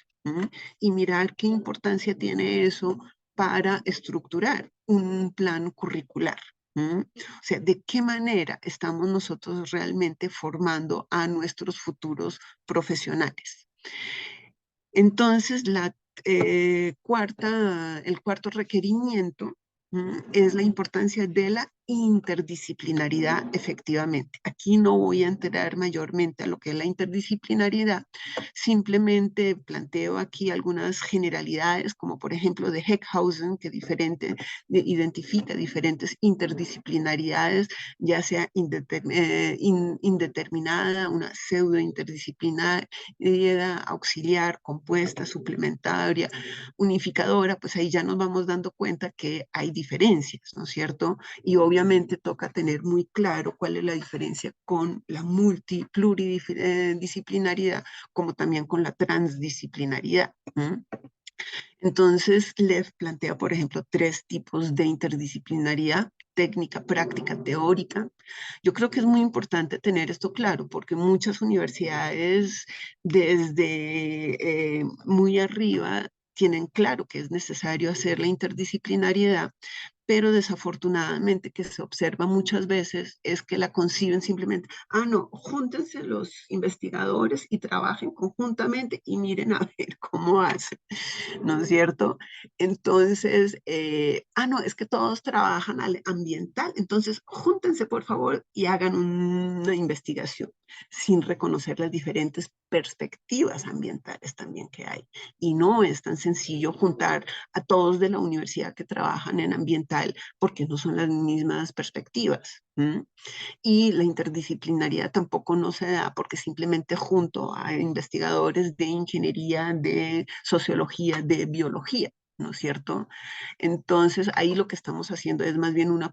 y mirar qué importancia tiene eso para estructurar un plan curricular. O sea, ¿de qué manera estamos nosotros realmente formando a nuestros futuros profesionales? Entonces, el cuarto requerimiento es la importancia de la interdisciplinaridad, efectivamente. Aquí no voy a entrar mayormente a lo que es la interdisciplinaridad, simplemente planteo aquí algunas generalidades, como por ejemplo de Heckhausen, que identifica diferentes interdisciplinaridades, ya sea indeterminada, una pseudo interdisciplinaria, auxiliar, compuesta, suplementaria, unificadora, pues ahí ya nos vamos dando cuenta que hay diferencias, ¿no es cierto? Y obviamente toca tener muy claro cuál es la diferencia con la pluridisciplinaridad, como también con la transdisciplinaridad. Entonces, les plantea, por ejemplo, tres tipos de interdisciplinaridad: técnica, práctica, teórica. Yo creo que es muy importante tener esto claro, porque muchas universidades desde muy arriba tienen claro que es necesario hacer la interdisciplinariedad, pero desafortunadamente que se observa muchas veces es que la conciben simplemente, no, júntense los investigadores y trabajen conjuntamente y miren a ver cómo hacen, ¿no es cierto? Entonces, no, es que todos trabajan al ambiental, entonces júntense por favor y hagan una investigación sin reconocer las diferentes perspectivas ambientales también que hay. Y no es tan sencillo juntar a todos de la universidad que trabajan en ambiental porque no son las mismas perspectivas. Y la interdisciplinariedad tampoco no se da porque simplemente junto a investigadores de ingeniería, de sociología, de biología, ¿no es cierto? Entonces, ahí lo que estamos haciendo es más bien una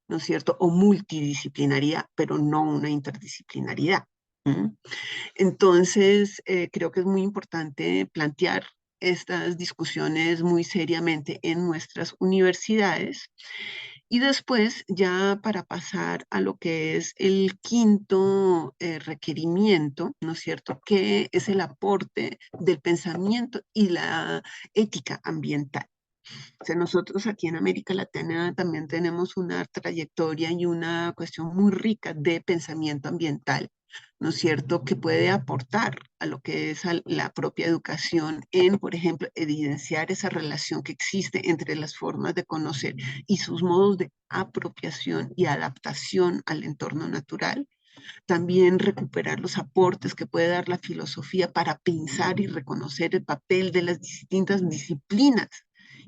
¿no es cierto? O multidisciplinaridad, pero no una interdisciplinaridad. Entonces, creo que es muy importante plantear estas discusiones muy seriamente en nuestras universidades. Y después, ya para pasar a lo que es el quinto requerimiento, ¿no es cierto?, que es el aporte del pensamiento y la ética ambiental. O sea, nosotros aquí en América Latina también tenemos una trayectoria y una cuestión muy rica de pensamiento ambiental, ¿no es cierto?, que puede aportar a lo que es la propia educación en, por ejemplo, evidenciar esa relación que existe entre las formas de conocer y sus modos de apropiación y adaptación al entorno natural. También recuperar los aportes que puede dar la filosofía para pensar y reconocer el papel de las distintas disciplinas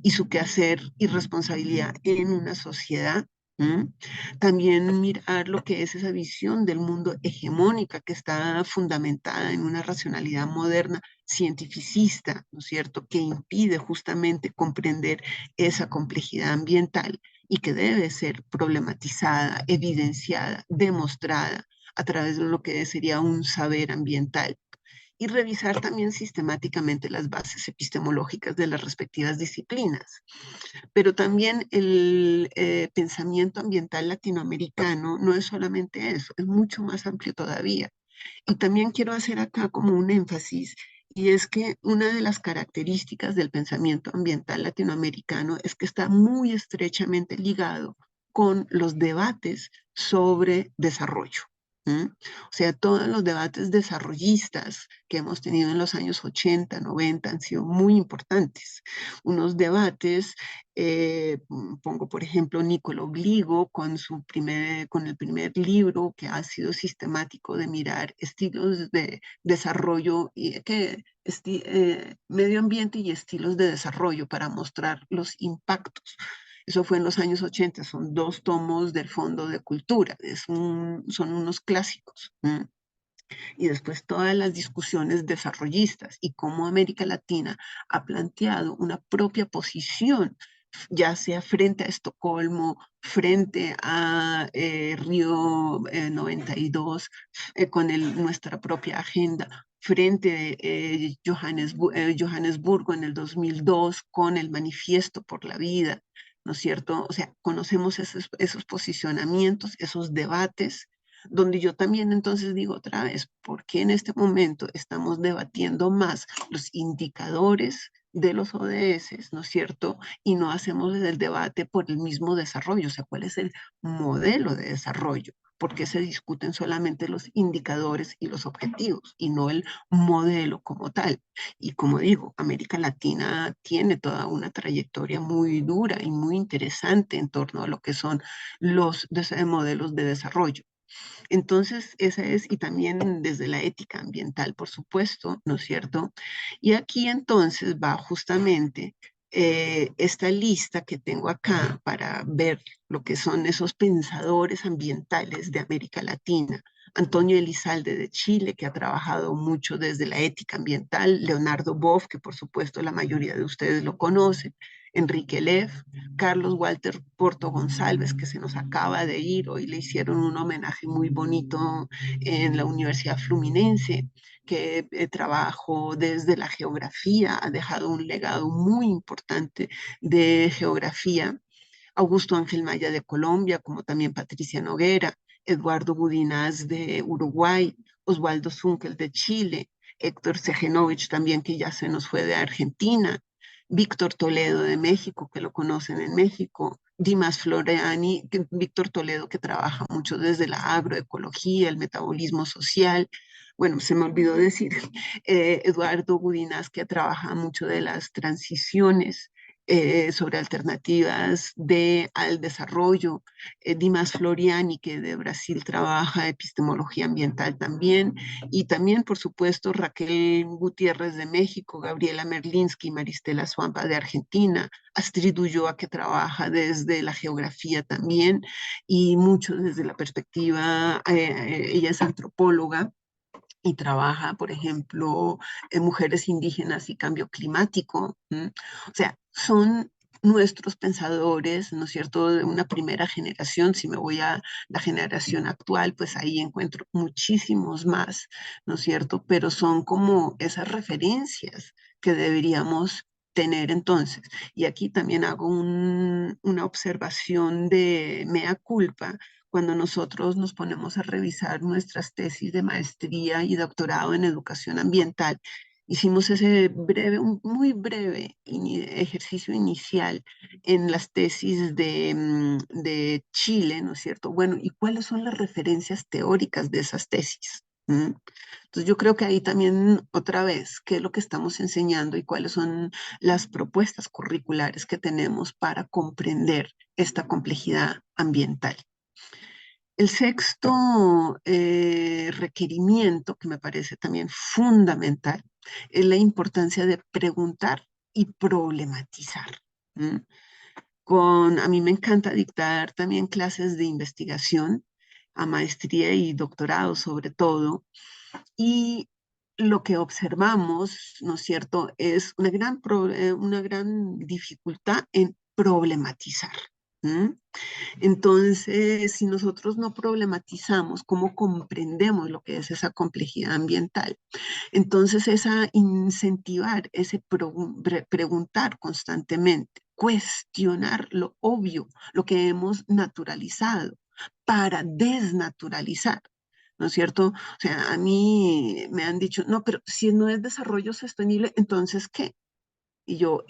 y su quehacer y responsabilidad en una sociedad. También mirar lo que es esa visión del mundo hegemónica que está fundamentada en una racionalidad moderna cientificista, ¿no es cierto?, que impide justamente comprender esa complejidad ambiental y que debe ser problematizada, evidenciada, demostrada a través de lo que sería un saber ambiental. Y revisar también sistemáticamente las bases epistemológicas de las respectivas disciplinas. Pero también el pensamiento ambiental latinoamericano no es solamente eso, es mucho más amplio todavía. Y también quiero hacer acá como un énfasis, y es que una de las características del pensamiento ambiental latinoamericano es que está muy estrechamente ligado con los debates sobre desarrollo. O sea, todos los debates desarrollistas que hemos tenido en los años 80, 90 han sido muy importantes. Unos debates, pongo por ejemplo Niccolò Gligo con el primer libro que ha sido sistemático de mirar estilos de desarrollo, medio ambiente y estilos de desarrollo para mostrar los impactos. Eso fue en los años 80, son 2 tomos del Fondo de Cultura, son unos clásicos. Y después todas las discusiones desarrollistas y cómo América Latina ha planteado una propia posición, ya sea frente a Estocolmo, frente a Río 92, con nuestra propia agenda, frente a Johannesburgo en el 2002, con el Manifiesto por la Vida, ¿no es cierto? O sea, conocemos esos posicionamientos, esos debates, donde yo también entonces digo otra vez, ¿por qué en este momento estamos debatiendo más los indicadores de los ODS, ¿no es cierto? Y no hacemos el debate por el mismo desarrollo, o sea, ¿cuál es el modelo de desarrollo? ¿Por qué se discuten solamente los indicadores y los objetivos y no el modelo como tal? Y como digo, América Latina tiene toda una trayectoria muy dura y muy interesante en torno a lo que son los modelos de desarrollo. Entonces, esa es, y también desde la ética ambiental, por supuesto, ¿no es cierto? Y aquí entonces va justamente esta lista que tengo acá para ver lo que son esos pensadores ambientales de América Latina. Antonio Elizalde de Chile, que ha trabajado mucho desde la ética ambiental, Leonardo Boff, que por supuesto la mayoría de ustedes lo conocen, Enrique Leff, Carlos Walter Porto González, que se nos acaba de ir, hoy le hicieron un homenaje muy bonito en la Universidad Fluminense, que trabajó desde la geografía, ha dejado un legado muy importante de geografía. Augusto Ángel Maya de Colombia, como también Patricia Noguera, Eduardo Budinás de Uruguay, Osvaldo Zunkel de Chile, Héctor Segenovich también, que ya se nos fue de Argentina, Víctor Toledo de México, que lo conocen en México, Dimas Floreani, Víctor Toledo, que trabaja mucho desde la agroecología, el metabolismo social. Bueno, se me olvidó decir, Eduardo Budinás, que trabaja mucho de las transiciones, sobre alternativas al desarrollo, Dimas Floriani, que de Brasil trabaja epistemología ambiental también, y también, por supuesto, Raquel Gutiérrez de México, Gabriela Merlinsky, Maristela Swampa de Argentina, Astrid Ulloa, que trabaja desde la geografía también, y mucho desde la perspectiva, ella es antropóloga, y trabaja, por ejemplo, en mujeres indígenas y cambio climático. O sea, son nuestros pensadores, ¿no es cierto?, de una primera generación. Si me voy a la generación actual, pues ahí encuentro muchísimos más, ¿no es cierto? Pero son como esas referencias que deberíamos tener entonces. Y aquí también hago una observación de mea culpa cuando nosotros nos ponemos a revisar nuestras tesis de maestría y doctorado en educación ambiental. Hicimos ese muy breve ejercicio inicial en las tesis de Chile, ¿no es cierto? Bueno, ¿y cuáles son las referencias teóricas de esas tesis? Entonces yo creo que ahí también otra vez, ¿qué es lo que estamos enseñando y cuáles son las propuestas curriculares que tenemos para comprender esta complejidad ambiental? El sexto requerimiento, que me parece también fundamental, es la importancia de preguntar y problematizar. A mí me encanta dictar también clases de investigación, a maestría y doctorado sobre todo, y lo que observamos, ¿no es cierto?, es una gran dificultad en problematizar. Entonces, si nosotros no problematizamos cómo comprendemos lo que es esa complejidad ambiental, entonces incentivar ese preguntar constantemente, cuestionar lo obvio, lo que hemos naturalizado, para desnaturalizar. ¿No es cierto? O sea, a mí me han dicho, no, pero si no es desarrollo sostenible, entonces, ¿qué? Y yo,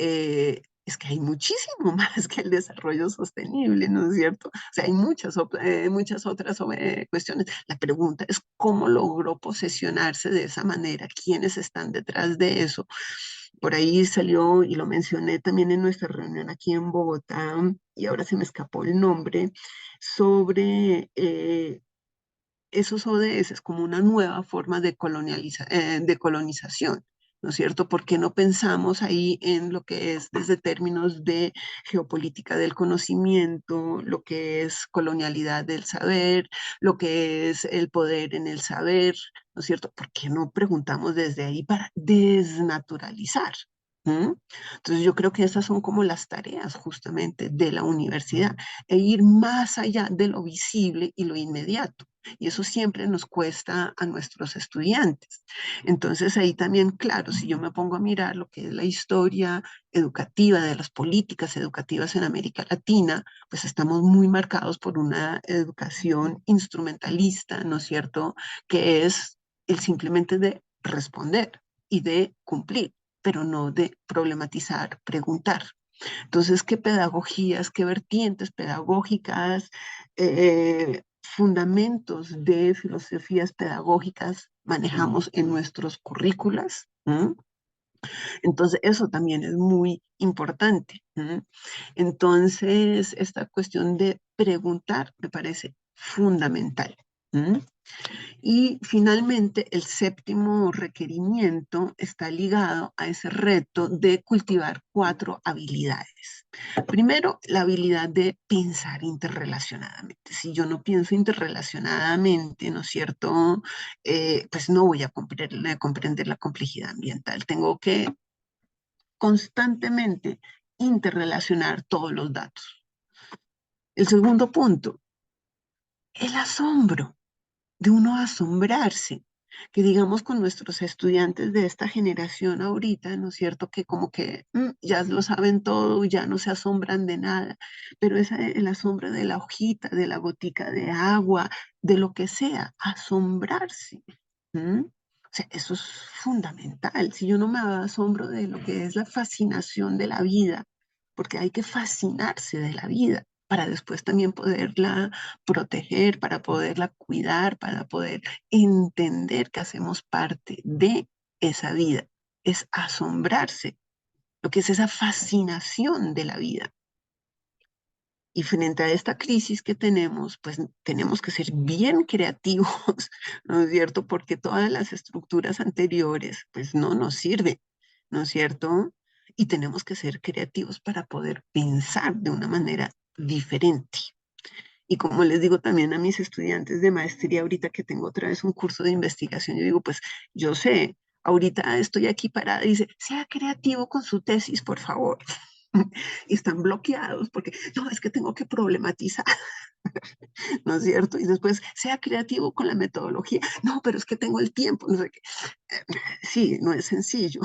es que hay muchísimo más que el desarrollo sostenible, ¿no es cierto? O sea, hay muchas otras cuestiones. La pregunta es cómo logró posesionarse de esa manera, quiénes están detrás de eso. Por ahí salió, y lo mencioné también en nuestra reunión aquí en Bogotá, y ahora se me escapó el nombre, sobre esos ODS como una nueva forma de de colonización, ¿no es cierto? ¿Por qué no pensamos ahí en lo que es desde términos de geopolítica del conocimiento, lo que es colonialidad del saber, lo que es el poder en el saber, ¿no es cierto? ¿Por qué no preguntamos desde ahí para desnaturalizar? ¿Mm? Entonces yo creo que esas son como las tareas justamente de la universidad, e ir más allá de lo visible y lo inmediato. Y eso siempre nos cuesta a nuestros estudiantes. Entonces ahí también, claro, si yo me pongo a mirar lo que es la historia educativa de las políticas educativas en América Latina, pues estamos muy marcados por una educación instrumentalista, ¿no es cierto? Que es el simplemente de responder y de cumplir, pero no de problematizar, preguntar. Entonces, ¿qué pedagogías, qué vertientes pedagógicas, fundamentos de filosofías pedagógicas manejamos en nuestros currículas? ¿Mm? Entonces, eso también es muy importante. ¿Mm? Entonces, esta cuestión de preguntar me parece fundamental. ¿Mm? Y finalmente, el séptimo requerimiento está ligado a ese reto de cultivar 4 habilidades. Primero, la habilidad de pensar interrelacionadamente. Si yo no pienso interrelacionadamente, ¿no es cierto? Pues no voy a comprender la complejidad ambiental. Tengo que constantemente interrelacionar todos los datos. El segundo punto, el asombro, de uno asombrarse, que digamos con nuestros estudiantes de esta generación ahorita, ¿no es cierto? Que como que ya lo saben todo, ya no se asombran de nada, pero es el asombro de la hojita, de la gotica de agua, de lo que sea, asombrarse. ¿Mm? O sea, eso es fundamental. Si yo no me asombro de lo que es la fascinación de la vida, porque hay que fascinarse de la vida para después también poderla proteger, para poderla cuidar, para poder entender que hacemos parte de esa vida. Es asombrarse, lo que es esa fascinación de la vida. Y frente a esta crisis que tenemos, pues tenemos que ser bien creativos, ¿no es cierto? Porque todas las estructuras anteriores, pues no nos sirven, ¿no es cierto? Y tenemos que ser creativos para poder pensar de una manera diferente. Y como les digo también a mis estudiantes de maestría, ahorita que tengo otra vez un curso de investigación, yo digo, pues yo sé, ahorita estoy aquí parada y dice, sea creativo con su tesis, por favor. Y están bloqueados porque, no, es que tengo que problematizar, ¿no es cierto? Y después, sea creativo con la metodología. No, pero es que tengo el tiempo, no sé qué. Sí, no es sencillo.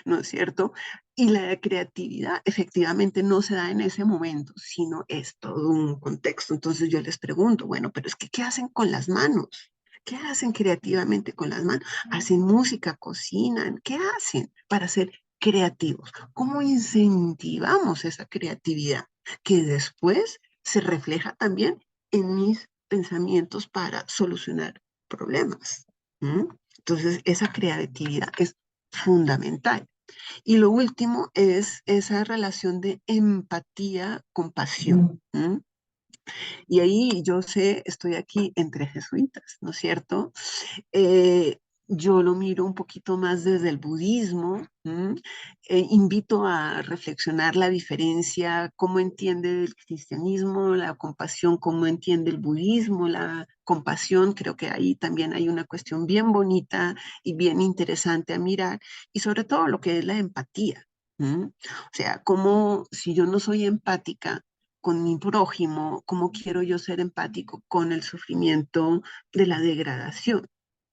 ¿No es cierto? Y la creatividad efectivamente no se da en ese momento, sino es todo un contexto. Entonces yo les pregunto, bueno, pero es que ¿qué hacen con las manos? ¿Qué hacen creativamente con las manos? ¿Hacen música, cocinan? ¿Qué hacen para ser creativos? ¿Cómo incentivamos esa creatividad que después se refleja también en mis pensamientos para solucionar problemas? ¿Mm? Entonces, esa creatividad es fundamental. Y lo último es esa relación de empatía-compasión. Y ahí yo sé, estoy aquí entre jesuitas, ¿no es cierto? Yo lo miro un poquito más desde el budismo. Invito a reflexionar la diferencia, cómo entiende el cristianismo, la compasión, cómo entiende el budismo, la compasión. Creo que ahí también hay una cuestión bien bonita y bien interesante a mirar, y sobre todo lo que es la empatía. O sea, como si yo no soy empática con mi prójimo, ¿cómo quiero yo ser empático con el sufrimiento de la degradación?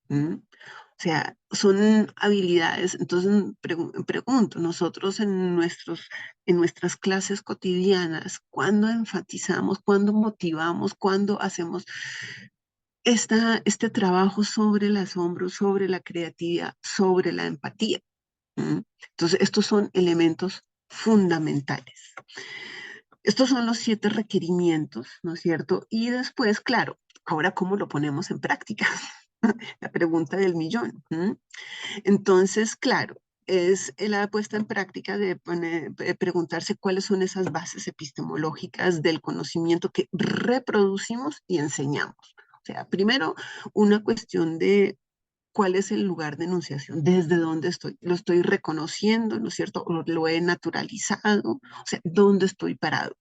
¿Mm? O sea, son habilidades. Entonces pregunto, nosotros en nuestras clases cotidianas, ¿cuándo enfatizamos, cuándo motivamos, cuándo hacemos este trabajo sobre el asombro, sobre la creatividad, sobre la empatía? ¿Mm? Entonces, estos son elementos fundamentales. Estos son los 7 requerimientos, ¿no es cierto? Y después, claro, ahora ¿cómo lo ponemos en práctica? La pregunta del millón. Entonces, claro, es la puesta en práctica de preguntarse cuáles son esas bases epistemológicas del conocimiento que reproducimos y enseñamos. O sea, primero, una cuestión de cuál es el lugar de enunciación, desde dónde estoy, lo estoy reconociendo, ¿no es cierto? O lo he naturalizado, o sea, dónde estoy parado.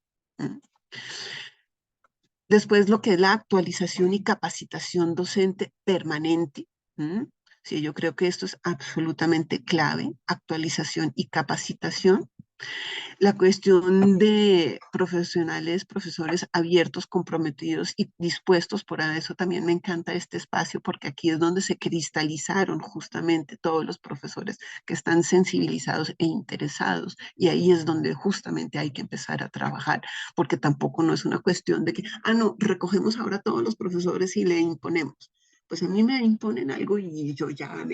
Después lo que es la actualización y capacitación docente permanente. Sí, yo creo que esto es absolutamente clave, actualización y capacitación. La cuestión de profesionales, profesores abiertos, comprometidos y dispuestos, por eso también me encanta este espacio, porque aquí es donde se cristalizaron justamente todos los profesores que están sensibilizados e interesados, y ahí es donde justamente hay que empezar a trabajar, porque tampoco no es una cuestión de que, no, recogemos ahora a todos los profesores y le imponemos. Pues a mí me imponen algo y yo ya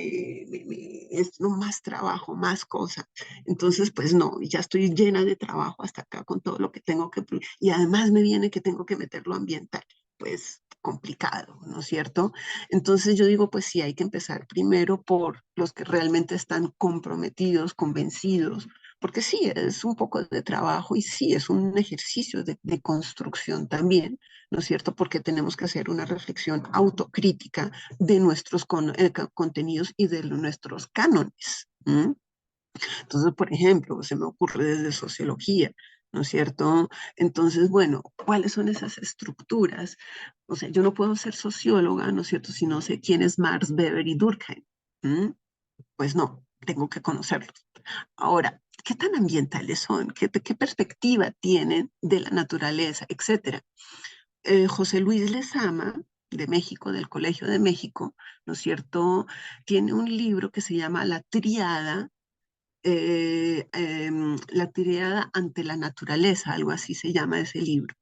es no más trabajo, más cosas. Entonces, pues no, ya estoy llena de trabajo hasta acá con todo lo que tengo que, y además me viene que tengo que meterlo ambiental, pues complicado, ¿no es cierto? Entonces yo digo, pues sí, hay que empezar primero por los que realmente están comprometidos, convencidos, porque sí, es un poco de trabajo y sí, es un ejercicio de construcción también, ¿no es cierto? Porque tenemos que hacer una reflexión autocrítica de nuestros contenidos y de nuestros cánones. Entonces, por ejemplo, se me ocurre desde sociología, ¿no es cierto? Entonces, bueno, ¿cuáles son esas estructuras? O sea, yo no puedo ser socióloga, ¿no es cierto?, si no sé quién es Marx, Weber y Durkheim. Pues no, tengo que conocerlos. Ahora, ¿qué tan ambientales son? ¿Qué perspectiva tienen de la naturaleza, etcétera? José Luis Lezama, de México, del Colegio de México, ¿no es cierto?, tiene un libro que se llama La Tríada, La Tríada ante la naturaleza, algo así se llama ese libro.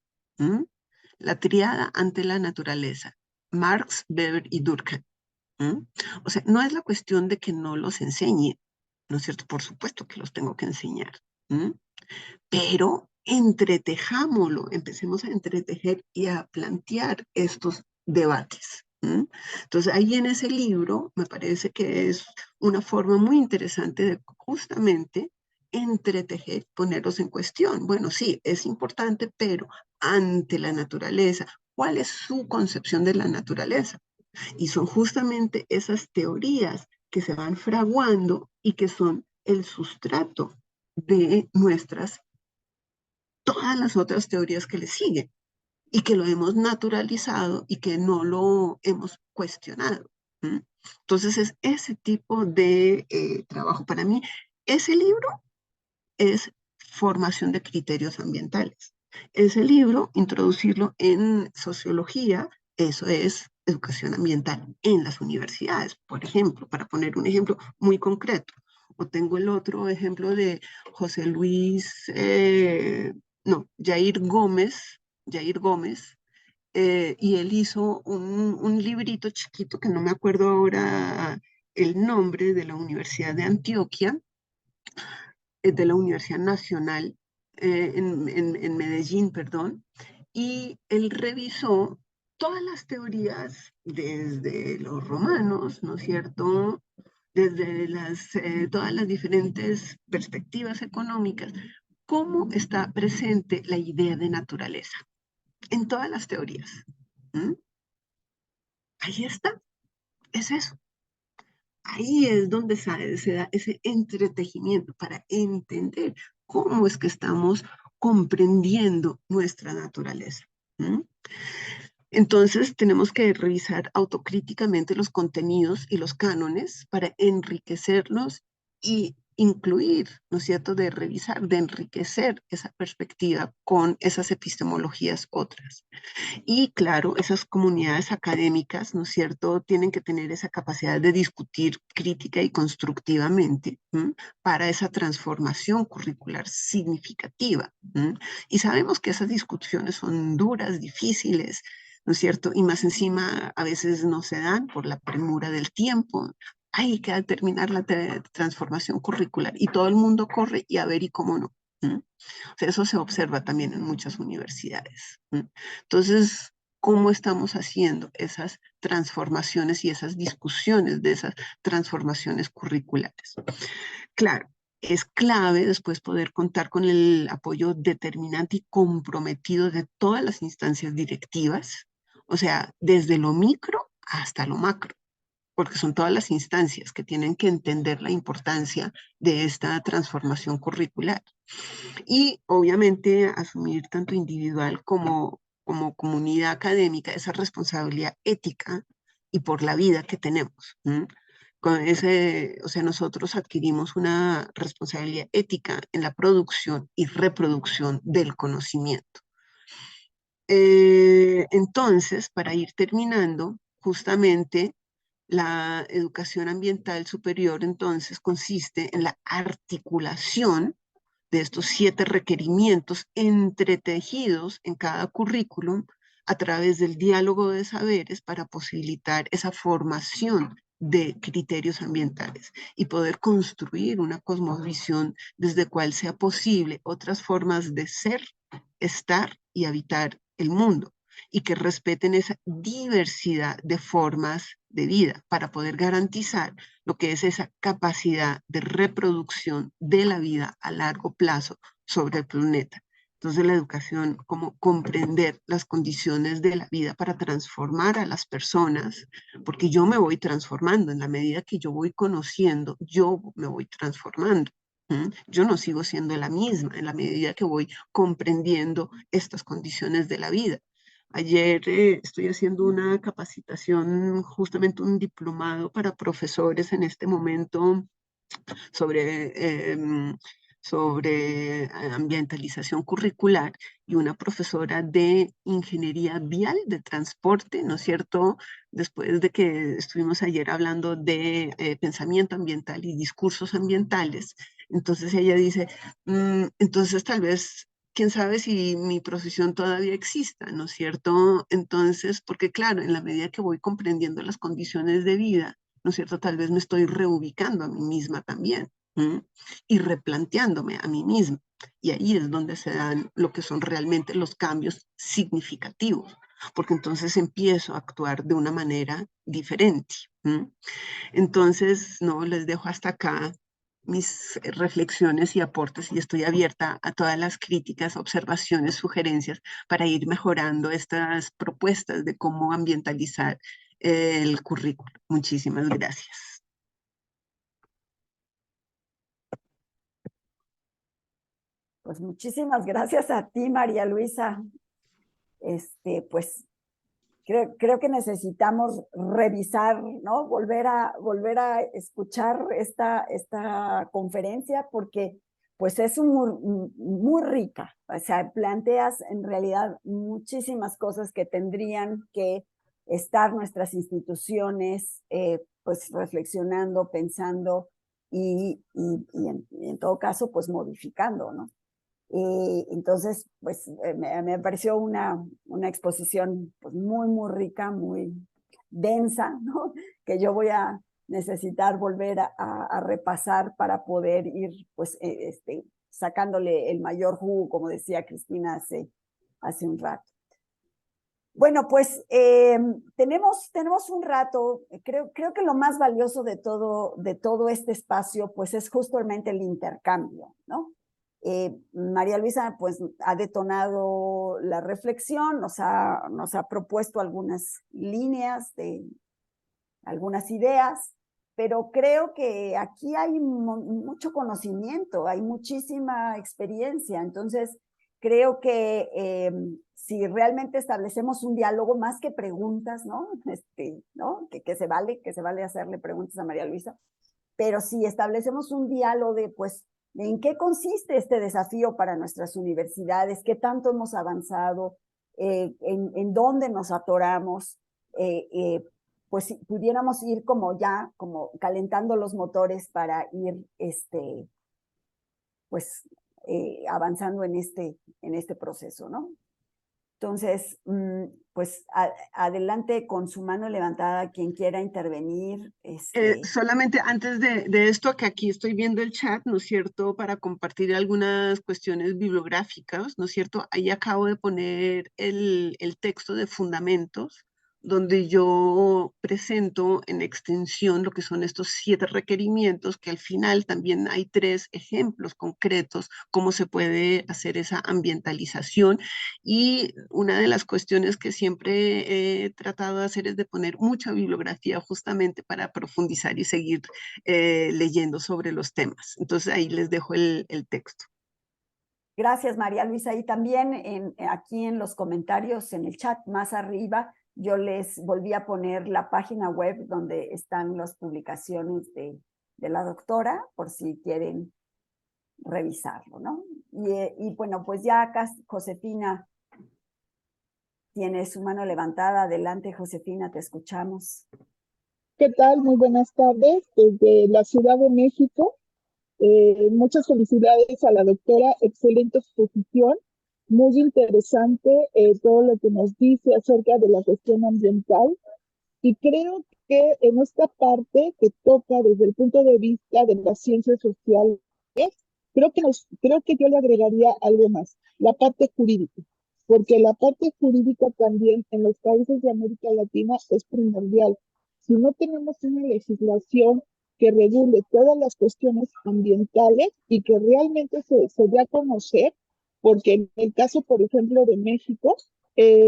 La Tríada ante la naturaleza, Marx, Weber y Durkheim. O sea, no es la cuestión de que no los enseñe, ¿no es cierto? Por supuesto que los tengo que enseñar, pero entretejámoslo, empecemos a entretejer y a plantear estos debates. Entonces, ahí en ese libro me parece que es una forma muy interesante de justamente entretejer, ponerlos en cuestión. Bueno, sí, es importante, pero ante la naturaleza, ¿cuál es su concepción de la naturaleza? Y son justamente esas teorías que se van fraguando y que son el sustrato de todas las otras teorías que le siguen y que lo hemos naturalizado y que no lo hemos cuestionado. Entonces es ese tipo de trabajo. Para mí, ese libro es formación de criterios ambientales. Ese libro, introducirlo en sociología, eso es educación ambiental en las universidades, por ejemplo, para poner un ejemplo muy concreto. O tengo el otro ejemplo de José Luis, no, Jair Gómez, y él hizo un librito chiquito que no me acuerdo ahora el nombre, de la Universidad de Antioquia, de la Universidad Nacional en Medellín, perdón, y él revisó todas las teorías desde los romanos, ¿no es cierto?, desde todas las diferentes perspectivas económicas, cómo está presente la idea de naturaleza en todas las teorías. Ahí está, es eso. Ahí es donde se da ese entretejimiento para entender cómo es que estamos comprendiendo nuestra naturaleza. Entonces, tenemos que revisar autocríticamente los contenidos y los cánones para enriquecerlos y incluir, ¿no es cierto?, de revisar, de enriquecer esa perspectiva con esas epistemologías otras. Y claro, esas comunidades académicas, ¿no es cierto?, tienen que tener esa capacidad de discutir crítica y constructivamente para esa transformación curricular significativa. Y sabemos que esas discusiones son duras, difíciles, ¿no es cierto? Y más encima a veces no se dan por la premura del tiempo. Hay que terminar la transformación curricular y todo el mundo corre y a ver y cómo no. O sea, eso se observa también en muchas universidades. Entonces, ¿cómo estamos haciendo esas transformaciones y esas discusiones de esas transformaciones curriculares? Claro, es clave después poder contar con el apoyo determinante y comprometido de todas las instancias directivas, o sea, desde lo micro hasta lo macro, porque son todas las instancias que tienen que entender la importancia de esta transformación curricular. Y obviamente asumir tanto individual como comunidad académica esa responsabilidad ética y por la vida que tenemos. Con ese, o sea, nosotros adquirimos una responsabilidad ética en la producción y reproducción del conocimiento. Entonces, para ir terminando, justamente la educación ambiental superior entonces consiste en la articulación de estos 7 requerimientos entretejidos en cada currículum a través del diálogo de saberes para posibilitar esa formación de criterios ambientales y poder construir una cosmovisión desde cual sea posible otras formas de ser, estar y habitar el mundo y que respeten esa diversidad de formas de vida para poder garantizar lo que es esa capacidad de reproducción de la vida a largo plazo sobre el planeta. Entonces la educación, como comprender las condiciones de la vida para transformar a las personas, porque yo me voy transformando en la medida que yo voy conociendo, yo me voy transformando. Yo no sigo siendo la misma en la medida que voy comprendiendo estas condiciones de la vida. Ayer estoy haciendo una capacitación, justamente un diplomado para profesores en este momento sobre, sobre ambientalización curricular y una profesora de ingeniería vial de transporte, ¿no es cierto? Después de que estuvimos ayer hablando de pensamiento ambiental y discursos ambientales, entonces ella dice, entonces tal vez quién sabe si mi profesión todavía exista, ¿no es cierto? Entonces, porque claro, en la medida que voy comprendiendo las condiciones de vida, ¿no es cierto? Tal vez me estoy reubicando a mí misma también y replanteándome a mí misma. Y ahí es donde se dan lo que son realmente los cambios significativos, porque entonces empiezo a actuar de una manera diferente. Entonces, no, les dejo hasta acá mis reflexiones y aportes y estoy abierta a todas las críticas, observaciones, sugerencias para ir mejorando estas propuestas de cómo ambientalizar el currículo. Muchísimas gracias. Pues muchísimas gracias a ti, María Luisa. Pues creo que necesitamos revisar, ¿no? Volver a escuchar esta conferencia porque pues es muy rica. O sea, planteas en realidad muchísimas cosas que tendrían que estar nuestras instituciones pues reflexionando, pensando y en todo caso pues modificando, ¿no? Entonces, pues me pareció una exposición pues, muy rica, muy densa, ¿no? Que yo voy a necesitar volver a repasar para poder ir pues, sacándole el mayor jugo, como decía Cristina hace un rato. Bueno, pues tenemos un rato, creo que lo más valioso de todo este espacio pues es justamente el intercambio, ¿no? María Luisa pues ha detonado la reflexión, nos ha propuesto algunas líneas de algunas ideas, pero creo que aquí hay mucho conocimiento, hay muchísima experiencia, entonces creo que si realmente establecemos un diálogo más que preguntas, ¿no? ¿No? Que se vale hacerle preguntas a María Luisa, pero si establecemos un diálogo de, pues, ¿en qué consiste este desafío para nuestras universidades? ¿Qué tanto hemos avanzado? ¿En dónde nos atoramos? Pues si pudiéramos ir como calentando los motores para ir, pues, avanzando en este proceso, ¿no? Entonces, pues adelante con su mano levantada, quien quiera intervenir. Solamente antes de esto, que aquí estoy viendo el chat, ¿no es cierto?, para compartir algunas cuestiones bibliográficas, ¿no es cierto? Ahí acabo de poner el texto de fundamentos, donde yo presento en extensión lo que son estos 7 requerimientos, que al final también hay 3 ejemplos concretos, cómo se puede hacer esa ambientalización. Y una de las cuestiones que siempre he tratado de hacer es de poner mucha bibliografía justamente para profundizar y seguir leyendo sobre los temas. Entonces ahí les dejo el texto. Gracias, María Luisa. Y también aquí en los comentarios, en el chat más arriba, yo les volví a poner la página web donde están las publicaciones de la doctora, por si quieren revisarlo, ¿no? Y bueno, pues ya acá Josefina tiene su mano levantada. Adelante, Josefina, te escuchamos. ¿Qué tal? Muy buenas tardes desde la Ciudad de México. Muchas felicidades a la doctora, excelente exposición, muy interesante todo lo que nos dice acerca de la cuestión ambiental, y creo que en esta parte que toca desde el punto de vista de las ciencias sociales, creo que yo le agregaría algo más, la parte jurídica, porque la parte jurídica también en los países de América Latina es primordial. Si no tenemos una legislación que regule todas las cuestiones ambientales y que realmente se dé a conocer, porque en el caso, por ejemplo, de México,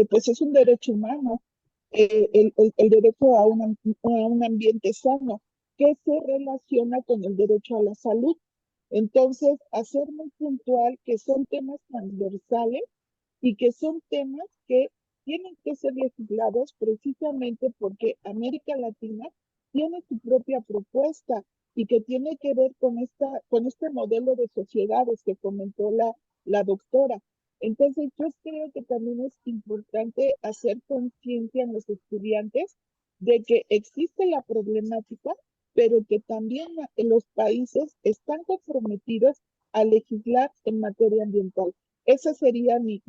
pues es un derecho humano, el derecho a un ambiente sano, que se relaciona con el derecho a la salud. Entonces, hacer muy puntual que son temas transversales y que son temas que tienen que ser legislados precisamente porque América Latina tiene su propia propuesta y que tiene que ver con este modelo de sociedades que comentó la doctora. Entonces, yo creo que también es importante hacer conciencia en los estudiantes de que existe la problemática, pero que también en los países están comprometidos a legislar en materia ambiental. Esa sería mi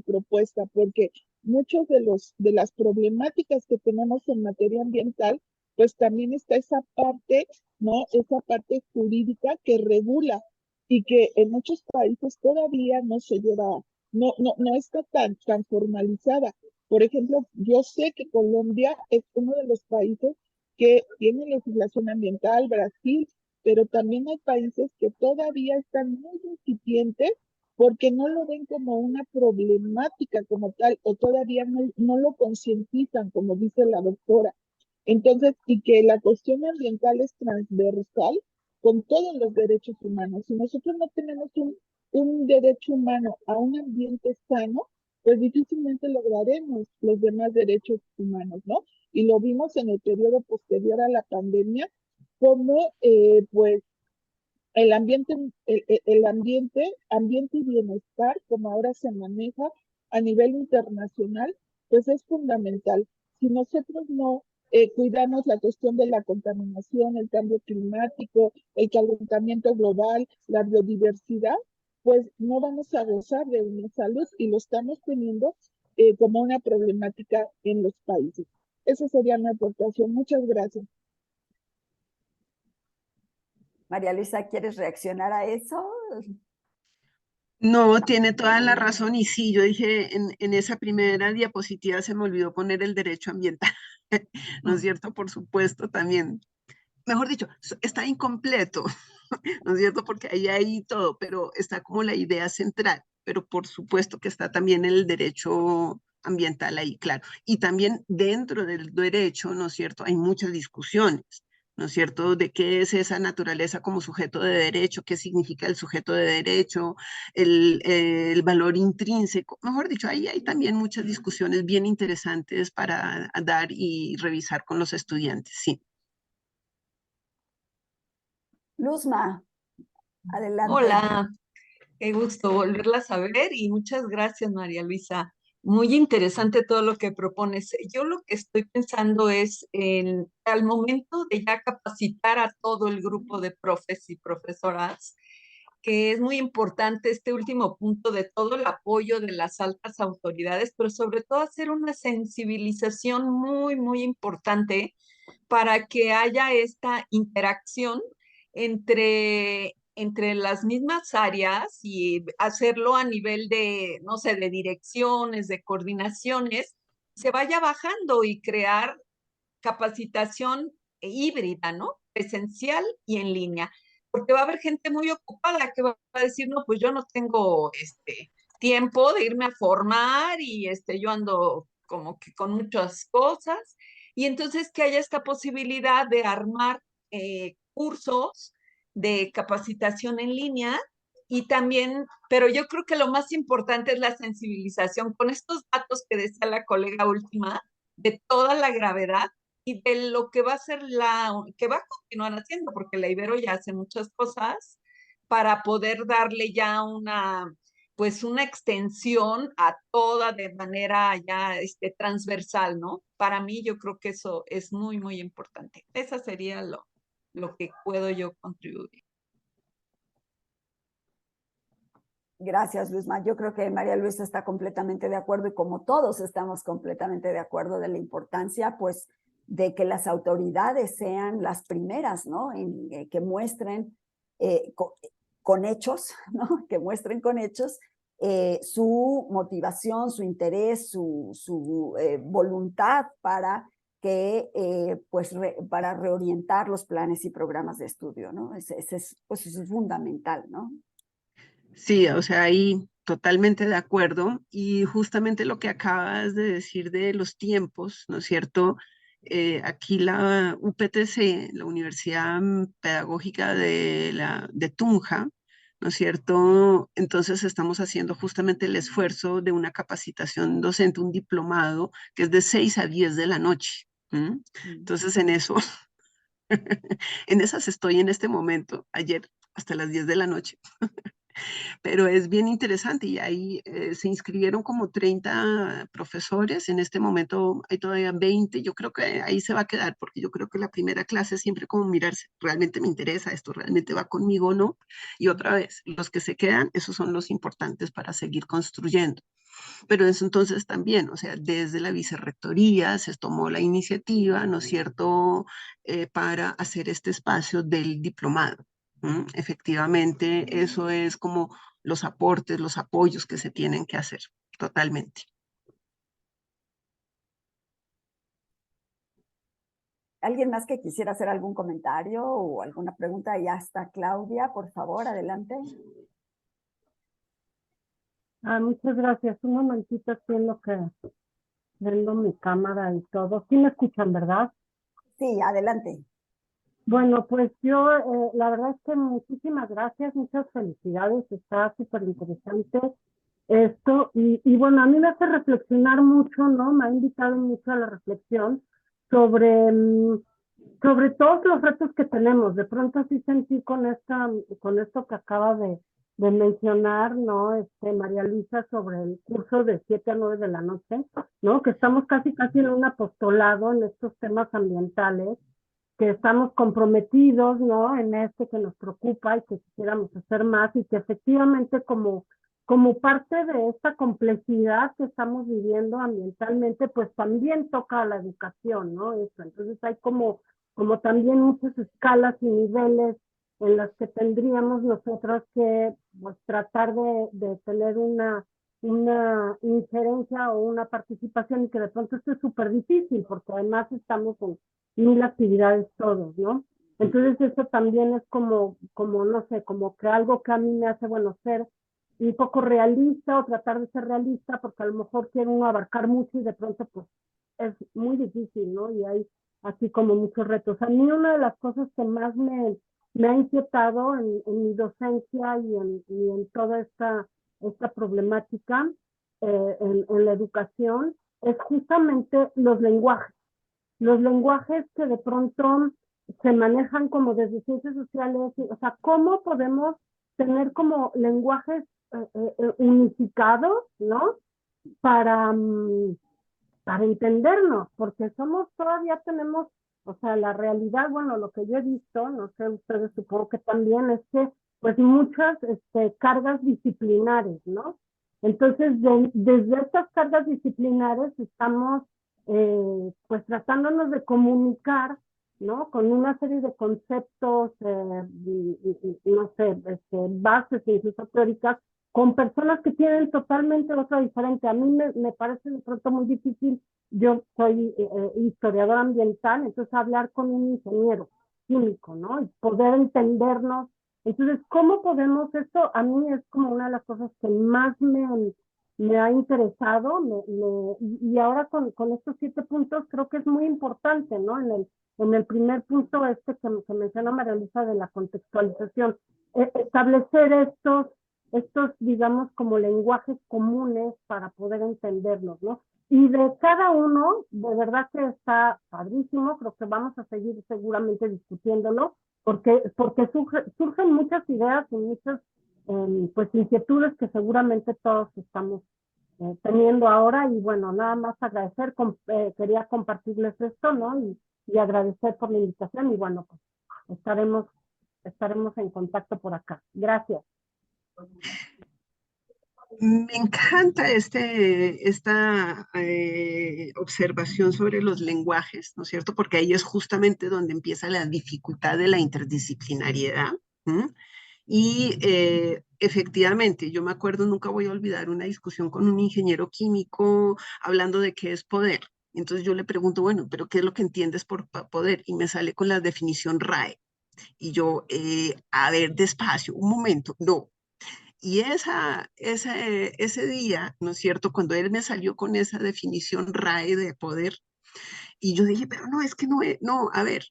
propuesta, porque muchos de las problemáticas que tenemos en materia ambiental, pues también está esa parte, ¿no? Esa parte jurídica que regula y que en muchos países todavía no se lleva, no está tan formalizada. Por ejemplo, yo sé que Colombia es uno de los países que tiene legislación ambiental, Brasil, pero también hay países que todavía están muy incipientes porque no lo ven como una problemática como tal o todavía no lo concientizan, como dice la doctora. Entonces, y que la cuestión ambiental es transversal con todos los derechos humanos. Si nosotros no tenemos un derecho humano a un ambiente sano, pues difícilmente lograremos los demás derechos humanos, ¿no? Y lo vimos en el periodo posterior a la pandemia, como pues ambiente y bienestar, como ahora se maneja a nivel internacional, pues es fundamental. Si nosotros no cuidamos la cuestión de la contaminación, el cambio climático, el calentamiento global, la biodiversidad, pues no vamos a gozar de una salud y lo estamos teniendo como una problemática en los países. Esa sería mi aportación. Muchas gracias. María Luisa, ¿quieres reaccionar a eso? No, tiene toda la razón y sí, yo dije en esa primera diapositiva se me olvidó poner el derecho ambiental, ¿no es cierto? Por supuesto, también, mejor dicho, está incompleto, ¿no es cierto? Porque ahí hay todo, pero está como la idea central, pero por supuesto que está también el derecho ambiental ahí, claro. Y también dentro del derecho, ¿no es cierto? Hay muchas discusiones, ¿no es cierto? De qué es esa naturaleza como sujeto de derecho, qué significa el sujeto de derecho, el valor intrínseco. Mejor dicho, ahí hay también muchas discusiones bien interesantes para dar y revisar con los estudiantes, sí. Luzma, adelante. Hola, qué gusto volverlas a ver y muchas gracias, María Luisa. Muy interesante todo lo que propones. Yo lo que estoy pensando es al momento de ya capacitar a todo el grupo de profes y profesoras, que es muy importante este último punto de todo el apoyo de las altas autoridades, pero sobre todo hacer una sensibilización muy, muy importante para que haya esta interacción entre las mismas áreas y hacerlo a nivel de, no sé, de direcciones, de coordinaciones, se vaya bajando y crear capacitación híbrida, ¿no? Presencial y en línea. Porque va a haber gente muy ocupada que va a decir, no, pues yo no tengo tiempo de irme a formar y yo ando como que con muchas cosas. Y entonces que haya esta posibilidad de armar cursos de capacitación en línea y también, pero yo creo que lo más importante es la sensibilización con estos datos que decía la colega última, de toda la gravedad y de lo que va a ser que va a continuar haciendo, porque la Ibero ya hace muchas cosas para poder darle ya pues una extensión a toda de manera ya transversal, ¿no? Para mí yo creo que eso es muy, muy importante. Esa sería lo que puedo yo contribuir. Gracias, Luzma. Yo creo que María Luisa está completamente de acuerdo y como todos estamos completamente de acuerdo de la importancia, pues, de que las autoridades sean las primeras, ¿no? Que muestren con hechos, ¿no? Que muestren con hechos su motivación, su interés, su voluntad para pues, para reorientar los planes y programas de estudio, ¿no? Pues eso es fundamental, ¿no? Sí, o sea, ahí totalmente de acuerdo. Y justamente lo que acabas de decir de los tiempos, ¿no es cierto? Aquí la UPTC, la Universidad Pedagógica de Tunja, ¿no es cierto? Entonces estamos haciendo justamente el esfuerzo de una capacitación docente, un diplomado, que es de 6 a 10 de la noche. Entonces en eso, en esas estoy en este momento, ayer hasta las 10 de la noche. Pero es bien interesante y ahí se inscribieron como 30 profesores, en este momento hay todavía 20, yo creo que ahí se va a quedar porque yo creo que la primera clase es siempre como mirarse, realmente me interesa, esto realmente va conmigo o no, y otra vez, los que se quedan, esos son los importantes para seguir construyendo. Pero eso entonces también, o sea, desde la vicerrectoría se tomó la iniciativa, ¿no es cierto?, para hacer este espacio del diplomado. Efectivamente, eso es como los aportes, los apoyos que se tienen que hacer, totalmente. ¿Alguien más que quisiera hacer algún comentario o alguna pregunta? Ya está Claudia, por favor, adelante. Muchas gracias. Un momentito aquí en lo que prendo mi cámara y todo. Sí me escuchan, ¿verdad? Sí, adelante. Bueno, pues yo, la verdad es que muchísimas gracias, muchas felicidades. Está súper interesante esto. Y bueno, a mí me hace reflexionar mucho, ¿no? Me ha invitado mucho a la reflexión sobre, sobre todos los retos que tenemos. De pronto sí sentí con esto que acaba de mencionar, ¿no? María Luisa, sobre el curso de 7 a 9 de la noche, ¿no? Que estamos casi en un apostolado en estos temas ambientales, que estamos comprometidos, ¿no? En que nos preocupa y que quisiéramos hacer más y que efectivamente como parte de esta complejidad que estamos viviendo ambientalmente, pues también toca a la educación, ¿no? Eso. Entonces hay como también muchas escalas y niveles en las que tendríamos nosotros que pues, tratar de tener una injerencia o una participación y que de pronto esto es súper difícil porque además estamos con 1000 actividades todos, ¿no? Entonces eso también es como no sé, como que algo que a mí me hace, bueno, ser un poco realista o tratar de ser realista porque a lo mejor quiere uno abarcar mucho y de pronto pues es muy difícil, ¿no? Y hay así como muchos retos. A mí una de las cosas que más me ha inquietado en mi docencia y en toda esta problemática en la educación es justamente los lenguajes. Los lenguajes que de pronto se manejan como desde ciencias sociales, o sea, ¿cómo podemos tener como lenguajes unificados, ¿no? Para entendernos, porque todavía tenemos, o sea, la realidad, bueno, lo que yo he visto, no sé, ustedes supongo que también, es que pues muchas cargas disciplinares, ¿no? Entonces, desde estas cargas disciplinares estamos pues tratándonos de comunicar, ¿no? Con una serie de conceptos, no sé, bases incluso teóricas, con personas que tienen totalmente otra diferente. A mí me parece de pronto muy difícil, yo soy historiadora ambiental, entonces hablar con un ingeniero químico, ¿no? Y poder entendernos. Entonces, ¿cómo podemos esto? A mí es como una de las cosas que más me ha interesado, y ahora con estos 7 puntos creo que es muy importante, ¿no? En el primer punto que menciona María Luisa de la contextualización, establecer estos, digamos, como lenguajes comunes para poder entenderlos, ¿no? Y de cada uno, de verdad que está padrísimo, creo que vamos a seguir seguramente discutiéndolo, porque surgen muchas ideas y muchas pues inquietudes que seguramente todos estamos teniendo ahora. Y bueno, nada más agradecer, quería compartirles esto, ¿no? Y agradecer por la invitación y bueno, pues estaremos en contacto por acá. Gracias. Me encanta esta observación sobre los lenguajes, ¿no es cierto? Porque ahí es justamente donde empieza la dificultad de la interdisciplinariedad. ¿M? Y efectivamente, yo me acuerdo, nunca voy a olvidar una discusión con un ingeniero químico hablando de qué es poder. Entonces yo le pregunto, bueno, pero ¿qué es lo que entiendes por poder? Y me sale con la definición RAE. Y yo, a ver, despacio, un momento, no. Y ese día, ¿no es cierto? Cuando él me salió con esa definición RAE de poder, y yo dije, pero no, es que no, no, a ver,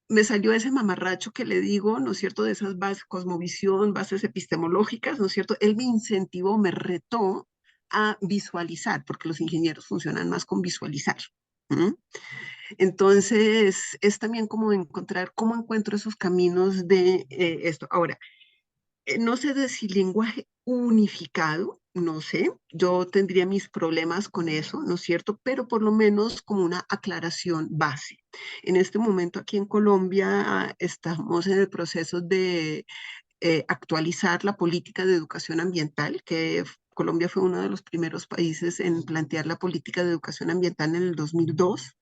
me salió ese mamarracho que le digo, ¿no es cierto? De esas bases, cosmovisión, bases epistemológicas, ¿no es cierto? Él me incentivó, me retó a visualizar, porque los ingenieros funcionan más con visualizar. ¿Mm? Entonces, es también como encontrar cómo encuentro esos caminos de esto. Ahora, no sé de si lenguaje unificado, no sé, yo tendría mis problemas con eso, ¿no es cierto? Pero por lo menos como una aclaración base. En este momento aquí en Colombia estamos en el proceso de actualizar la política de educación ambiental, que Colombia fue uno de los primeros países en plantear la política de educación ambiental en el 2002.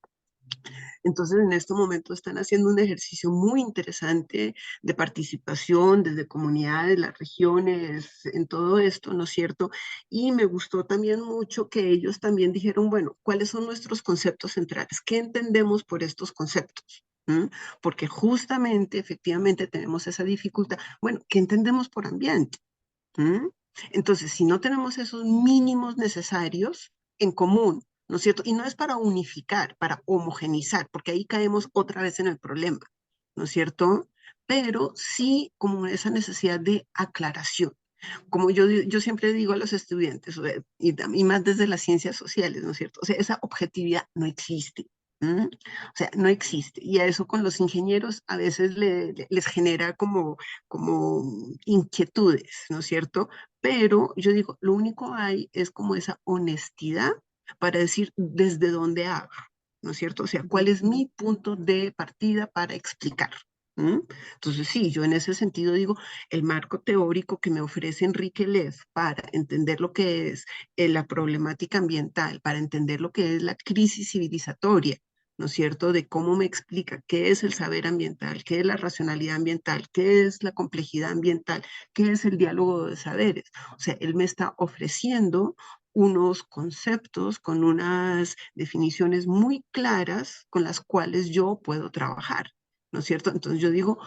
Entonces, en este momento están haciendo un ejercicio muy interesante de participación desde comunidades, las regiones, en todo esto, ¿no es cierto? Y me gustó también mucho que ellos también dijeron, bueno, ¿cuáles son nuestros conceptos centrales? ¿Qué entendemos por estos conceptos? ¿Mm? Porque justamente, efectivamente, tenemos esa dificultad. Bueno, ¿qué entendemos por ambiente? ¿Mm? Entonces, si no tenemos esos mínimos necesarios en común, ¿no es cierto? Y no es para unificar, para homogenizar, porque ahí caemos otra vez en el problema, ¿no es cierto? Pero sí como esa necesidad de aclaración. Como yo siempre digo a los estudiantes, y más desde las ciencias sociales, ¿no es cierto? O sea, esa objetividad no existe. ¿Mm? O sea, no existe. Y a eso con los ingenieros a veces les genera como inquietudes, ¿no es cierto? Pero yo digo, lo único hay es como esa honestidad para decir desde dónde hablo, ¿no es cierto? O sea, cuál es mi punto de partida para explicar. ¿Mm? Entonces, sí, yo en ese sentido digo, el marco teórico que me ofrece Enrique Leff para entender lo que es la problemática ambiental, para entender lo que es la crisis civilizatoria, ¿no es cierto? De cómo me explica qué es el saber ambiental, qué es la racionalidad ambiental, qué es la complejidad ambiental, qué es el diálogo de saberes. O sea, él me está ofreciendo unos conceptos con unas definiciones muy claras con las cuales yo puedo trabajar, ¿no es cierto? Entonces yo digo,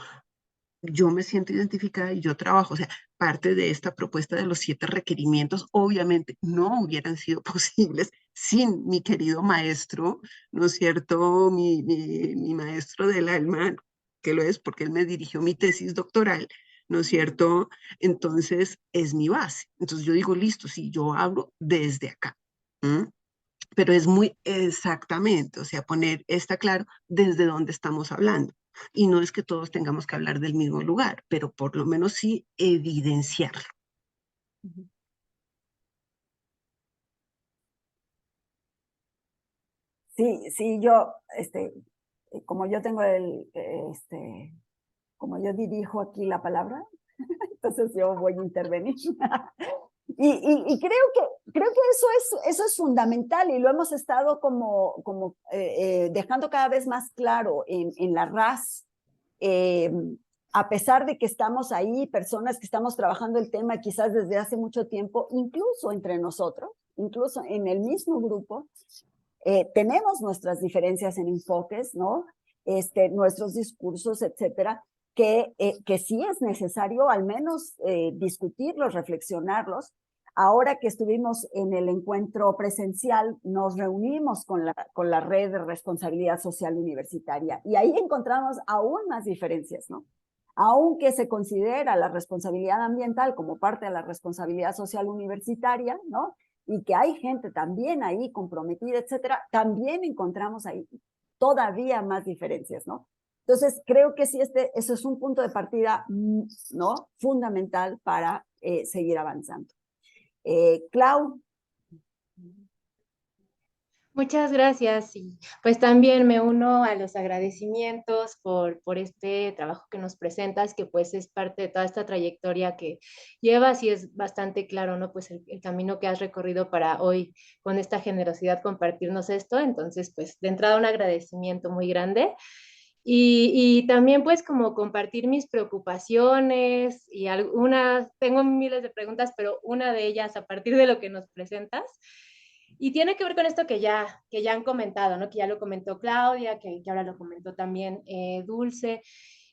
yo me siento identificada y yo trabajo, o sea, parte de esta propuesta de los 7 requerimientos obviamente no hubieran sido posibles sin mi querido maestro, ¿no es cierto? Mi maestro del alma, que lo es porque él me dirigió mi tesis doctoral, ¿no es cierto? Entonces es mi base. Entonces yo digo, listo, sí, yo hablo desde acá. ¿M? Pero es muy exactamente, o sea, poner, está claro, desde dónde estamos hablando. Y no es que todos tengamos que hablar del mismo lugar, pero por lo menos sí evidenciarlo. Sí, sí, yo, como yo tengo como yo dirijo aquí la palabra, entonces yo voy a intervenir. Y creo que eso es fundamental y lo hemos estado como dejando cada vez más claro en la RAS. A pesar de que estamos ahí, personas que estamos trabajando el tema quizás desde hace mucho tiempo, incluso entre nosotros, incluso en el mismo grupo, tenemos nuestras diferencias en enfoques, ¿no? Nuestros discursos, etcétera, que sí es necesario al menos discutirlos, reflexionarlos. Ahora que estuvimos en el encuentro presencial, nos reunimos con la red de responsabilidad social universitaria y ahí encontramos aún más diferencias, ¿no? Aunque se considera la responsabilidad ambiental como parte de la responsabilidad social universitaria, ¿no? Y que hay gente también ahí comprometida, etcétera, también encontramos ahí todavía más diferencias, ¿no? Entonces, creo que sí, eso es un punto de partida, ¿no? Fundamental para seguir avanzando. Clau. Muchas gracias y pues también me uno a los agradecimientos por este trabajo que nos presentas, que pues es parte de toda esta trayectoria que llevas y es bastante claro, ¿no? Pues el camino que has recorrido para hoy con esta generosidad compartirnos esto. Entonces, pues de entrada un agradecimiento muy grande. Y también pues como compartir mis preocupaciones y algunas, tengo miles de preguntas, pero una de ellas a partir de lo que nos presentas. Y tiene que ver con esto que ya han comentado, ¿no? Que ya lo comentó Claudia, que ahora lo comentó también Dulce.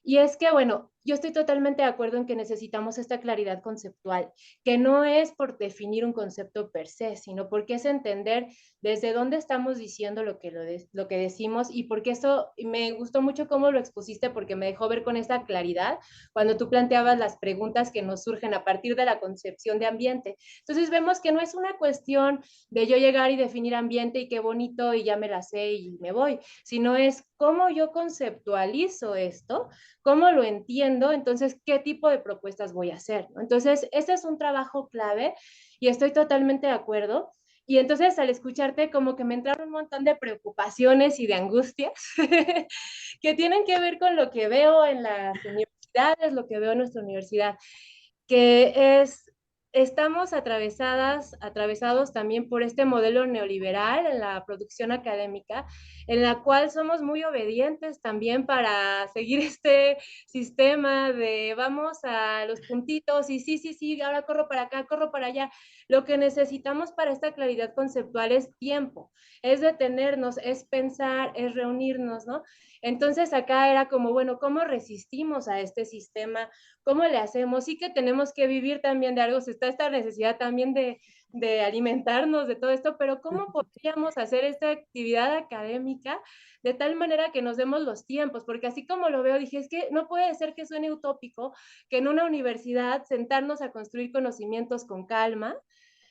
Y es que, bueno, yo estoy totalmente de acuerdo en que necesitamos esta claridad conceptual, que no es por definir un concepto per se, sino porque es entender desde dónde estamos diciendo lo que decimos y porque eso me gustó mucho cómo lo expusiste porque me dejó ver con esta claridad cuando tú planteabas las preguntas que nos surgen a partir de la concepción de ambiente. Entonces vemos que no es una cuestión de yo llegar y definir ambiente y qué bonito y ya me la sé y me voy, sino es cómo yo conceptualizo esto, cómo lo entiendo, entonces qué tipo de propuestas voy a hacer, ¿no? Entonces, ese es un trabajo clave y estoy totalmente de acuerdo. Y entonces al escucharte como que me entraron un montón de preocupaciones y de angustias que tienen que ver con lo que veo en las universidades, lo que veo en nuestra universidad, que es, estamos atravesados también por este modelo neoliberal en la producción académica, en la cual somos muy obedientes también para seguir este sistema de vamos a los puntitos y sí, sí, sí, ahora corro para acá, corro para allá. Lo que necesitamos para esta claridad conceptual es tiempo, es detenernos, es pensar, es reunirnos, ¿no? Entonces acá era como, bueno, ¿cómo resistimos a este sistema? ¿Cómo le hacemos? Sí que tenemos que vivir también de algo, está esta necesidad también de alimentarnos de todo esto, pero ¿cómo podríamos hacer esta actividad académica de tal manera que nos demos los tiempos? Porque así como lo veo, dije, es que no puede ser que suene utópico que en una universidad sentarnos a construir conocimientos con calma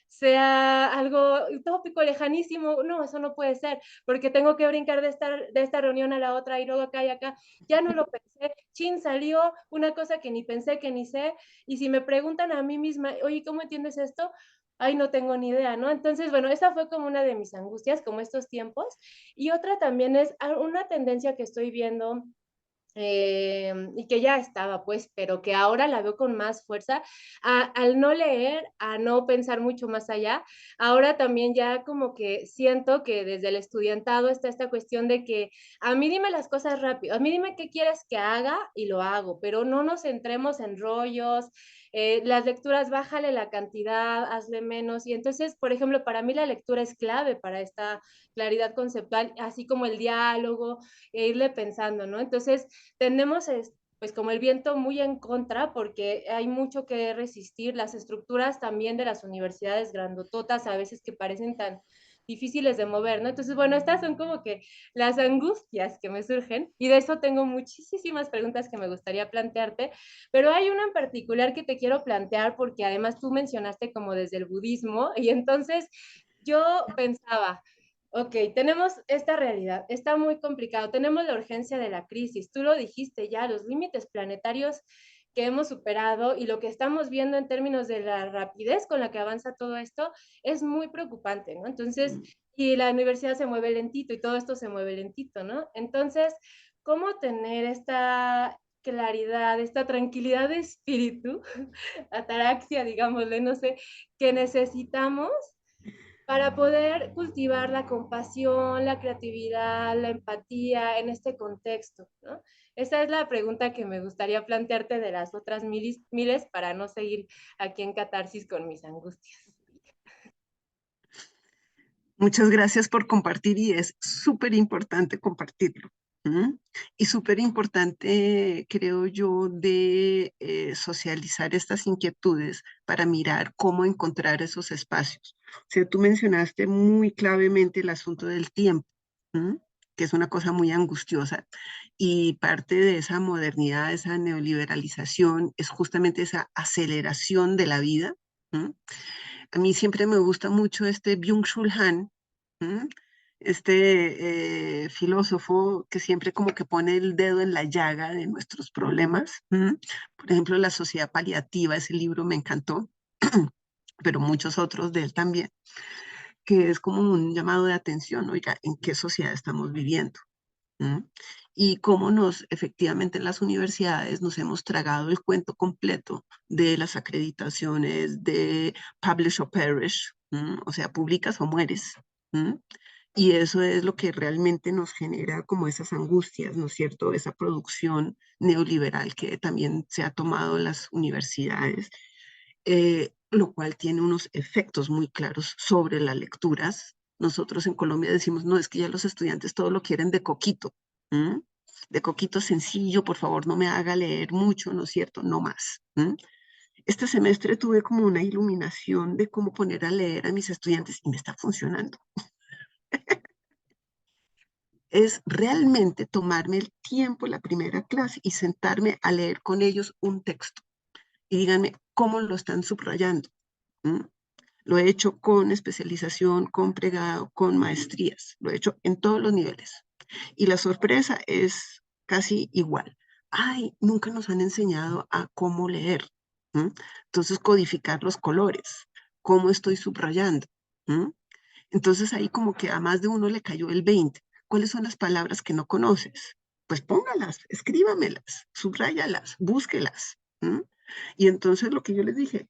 sea algo utópico, lejanísimo. No, eso no puede ser, porque tengo que brincar de esta reunión a la otra y luego acá y acá. Ya no lo pensé, chin, salió una cosa que ni pensé, que ni sé, y si me preguntan a mí misma, oye, ¿cómo entiendes esto? Ay, no tengo ni idea, ¿no? Entonces, bueno, esa fue como una de mis angustias, como estos tiempos. Y otra también es una tendencia que estoy viendo y que ya estaba, pues, pero que ahora la veo con más fuerza, al no leer, a no pensar mucho más allá, ahora también ya como que siento que desde el estudiantado está esta cuestión de que a mí dime las cosas rápido, a mí dime qué quieres que haga y lo hago, pero no nos centremos en rollos, las lecturas, bájale la cantidad, hazle menos, y entonces, por ejemplo, para mí la lectura es clave para esta claridad conceptual, así como el diálogo, e irle pensando, ¿no? Entonces, tenemos pues como el viento muy en contra porque hay mucho que resistir, las estructuras también de las universidades grandototas a veces que parecen tan difíciles de mover, ¿no? Entonces, bueno, estas son como que las angustias que me surgen y de eso tengo muchísimas preguntas que me gustaría plantearte, pero hay una en particular que te quiero plantear porque además tú mencionaste como desde el budismo y entonces yo pensaba, ok, tenemos esta realidad, está muy complicado, tenemos la urgencia de la crisis, tú lo dijiste ya, los límites planetarios que hemos superado y lo que estamos viendo en términos de la rapidez con la que avanza todo esto es muy preocupante, ¿no? Entonces, y la universidad se mueve lentito y todo esto se mueve lentito, ¿no? Entonces, ¿cómo tener claridad, esta tranquilidad de espíritu, ataraxia, digámosle, no sé, que necesitamos para poder cultivar la compasión, la creatividad, la empatía en este contexto, ¿no? Esa es la pregunta que me gustaría plantearte de las otras miles para no seguir aquí en catarsis con mis angustias. Muchas gracias por compartir y es súper importante compartirlo. Y súper importante, creo yo, de socializar estas inquietudes para mirar cómo encontrar esos espacios. O sea, tú mencionaste muy clavemente el asunto del tiempo, que es una cosa muy angustiosa. Y parte de esa modernidad, esa neoliberalización, es justamente esa aceleración de la vida. A mí siempre me gusta mucho este Byung-Chul Han, este filósofo que siempre como que pone el dedo en la llaga de nuestros problemas. Por ejemplo, La Sociedad Paliativa, ese libro me encantó, pero muchos otros de él también, que es como un llamado de atención, oiga, ¿en qué sociedad estamos viviendo? Y cómo efectivamente en las universidades nos hemos tragado el cuento completo de las acreditaciones de publish or perish, o sea, publicas o mueres. Y eso es lo que realmente nos genera como esas angustias, ¿no es cierto? Esa producción neoliberal que también se ha tomado en las universidades, lo cual tiene unos efectos muy claros sobre las lecturas. Nosotros en Colombia decimos, no, es que ya los estudiantes todo lo quieren de coquito, de coquito sencillo, por favor no me haga leer mucho, ¿no es cierto? No más. Este semestre tuve como una iluminación de cómo poner a leer a mis estudiantes y me está funcionando. Es realmente tomarme el tiempo la primera clase y sentarme a leer con ellos un texto. Y díganme cómo lo están subrayando. Lo he hecho con especialización, con pregrado, con maestrías. Lo he hecho en todos los niveles. Y la sorpresa es casi igual. Ay, nunca nos han enseñado a cómo leer. Entonces, codificar los colores. ¿Cómo estoy subrayando? Entonces, ahí como que a más de uno le cayó el 20. ¿Cuáles son las palabras que no conoces? Pues póngalas, escríbamelas, subráyalas, búsquelas. Y entonces lo que yo les dije,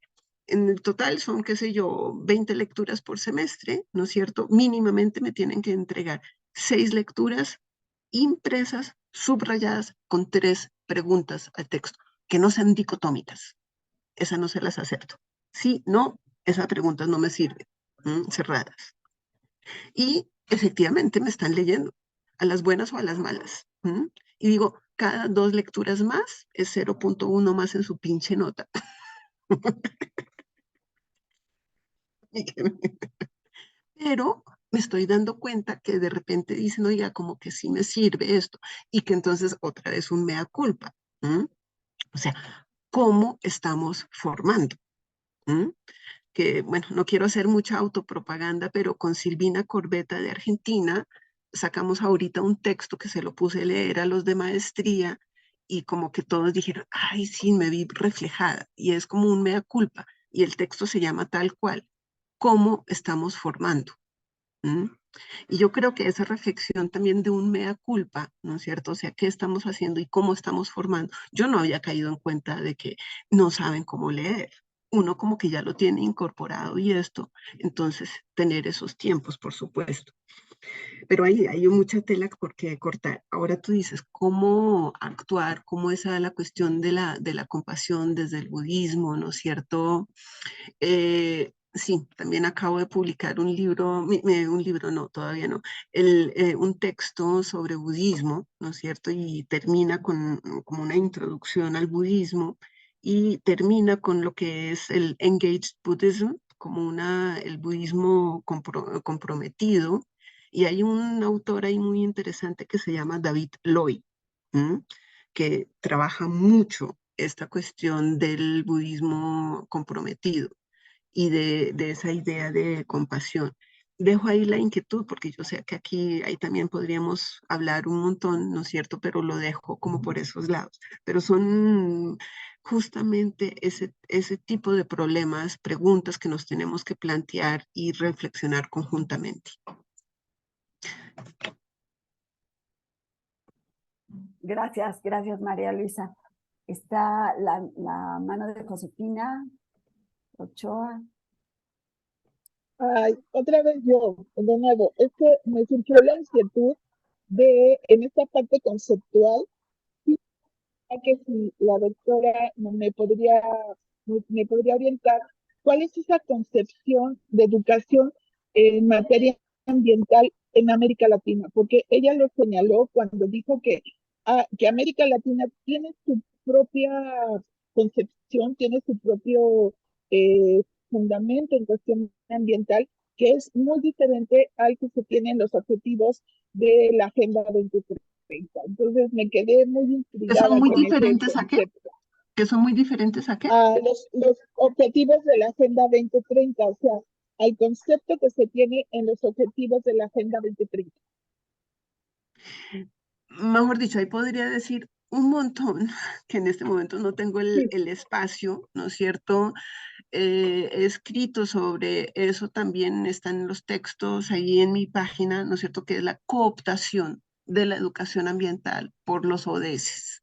en el total son, qué sé yo, 20 lecturas por semestre, ¿no es cierto? Mínimamente me tienen que entregar 6 lecturas impresas, subrayadas, con 3 preguntas al texto, que no sean dicotómicas. Esa no se las acepto. Sí, no, esas preguntas no me sirven, cerradas. Y efectivamente me están leyendo, a las buenas o a las malas. Y digo, cada 2 lecturas más es 0.1 más en su pinche nota. Pero me estoy dando cuenta que de repente dicen, oiga, como que sí me sirve esto, y que entonces otra vez un mea culpa. O sea, ¿cómo estamos formando? Que, bueno, no quiero hacer mucha autopropaganda, pero con Silvina Corbeta de Argentina sacamos ahorita un texto que se lo puse a leer a los de maestría y como que todos dijeron, ay, sí, me vi reflejada, y es como un mea culpa, y el texto se llama tal cual, ¿cómo estamos formando? Y yo creo que esa reflexión también de un mea culpa, ¿no es cierto? O sea, ¿qué estamos haciendo y cómo estamos formando? Yo no había caído en cuenta de que no saben cómo leer. Uno como que ya lo tiene incorporado y esto, entonces tener esos tiempos, por supuesto. Pero hay mucha tela por qué cortar. Ahora tú dices, ¿cómo actuar? ¿Cómo es la cuestión de la compasión desde el budismo, ¿no es cierto? Sí, también acabo de publicar un libro, un libro no, todavía no, un texto sobre budismo, ¿no es cierto? Y termina con como una introducción al budismo y termina con lo que es el Engaged Buddhism, como el budismo comprometido. Y hay un autor ahí muy interesante que se llama David Loy, que trabaja mucho esta cuestión del budismo comprometido y de esa idea de compasión. Dejo ahí la inquietud porque yo sé que ahí también podríamos hablar un montón, ¿no es cierto? Pero lo dejo como por esos lados. Pero son justamente ese tipo de problemas, preguntas que nos tenemos que plantear y reflexionar conjuntamente. Gracias, gracias María Luisa. Está la mano de Josefina Ochoa. Ay, otra vez yo, de nuevo, es que me surgió la inquietud en esta parte conceptual, sí, que si la doctora me podría orientar, ¿cuál es esa concepción de educación en materia ambiental en América Latina? Porque ella lo señaló cuando dijo que América Latina tiene su propia concepción, tiene su propio eh, fundamento en cuestión ambiental, que es muy diferente al que se tiene en los objetivos de la Agenda 2030. Entonces me quedé muy ¿Que son intrigada muy con ese diferentes a qué? concepto. ¿Que son muy diferentes a qué? A los objetivos de la Agenda 2030, o sea, al concepto que se tiene en los objetivos de la Agenda 2030. Mejor dicho, ahí podría decir un montón, que en este momento no tengo Sí, el espacio, ¿no es cierto? He escrito sobre eso, también están los textos ahí en mi página, ¿no es cierto? Que es la cooptación de la educación ambiental por los ODS.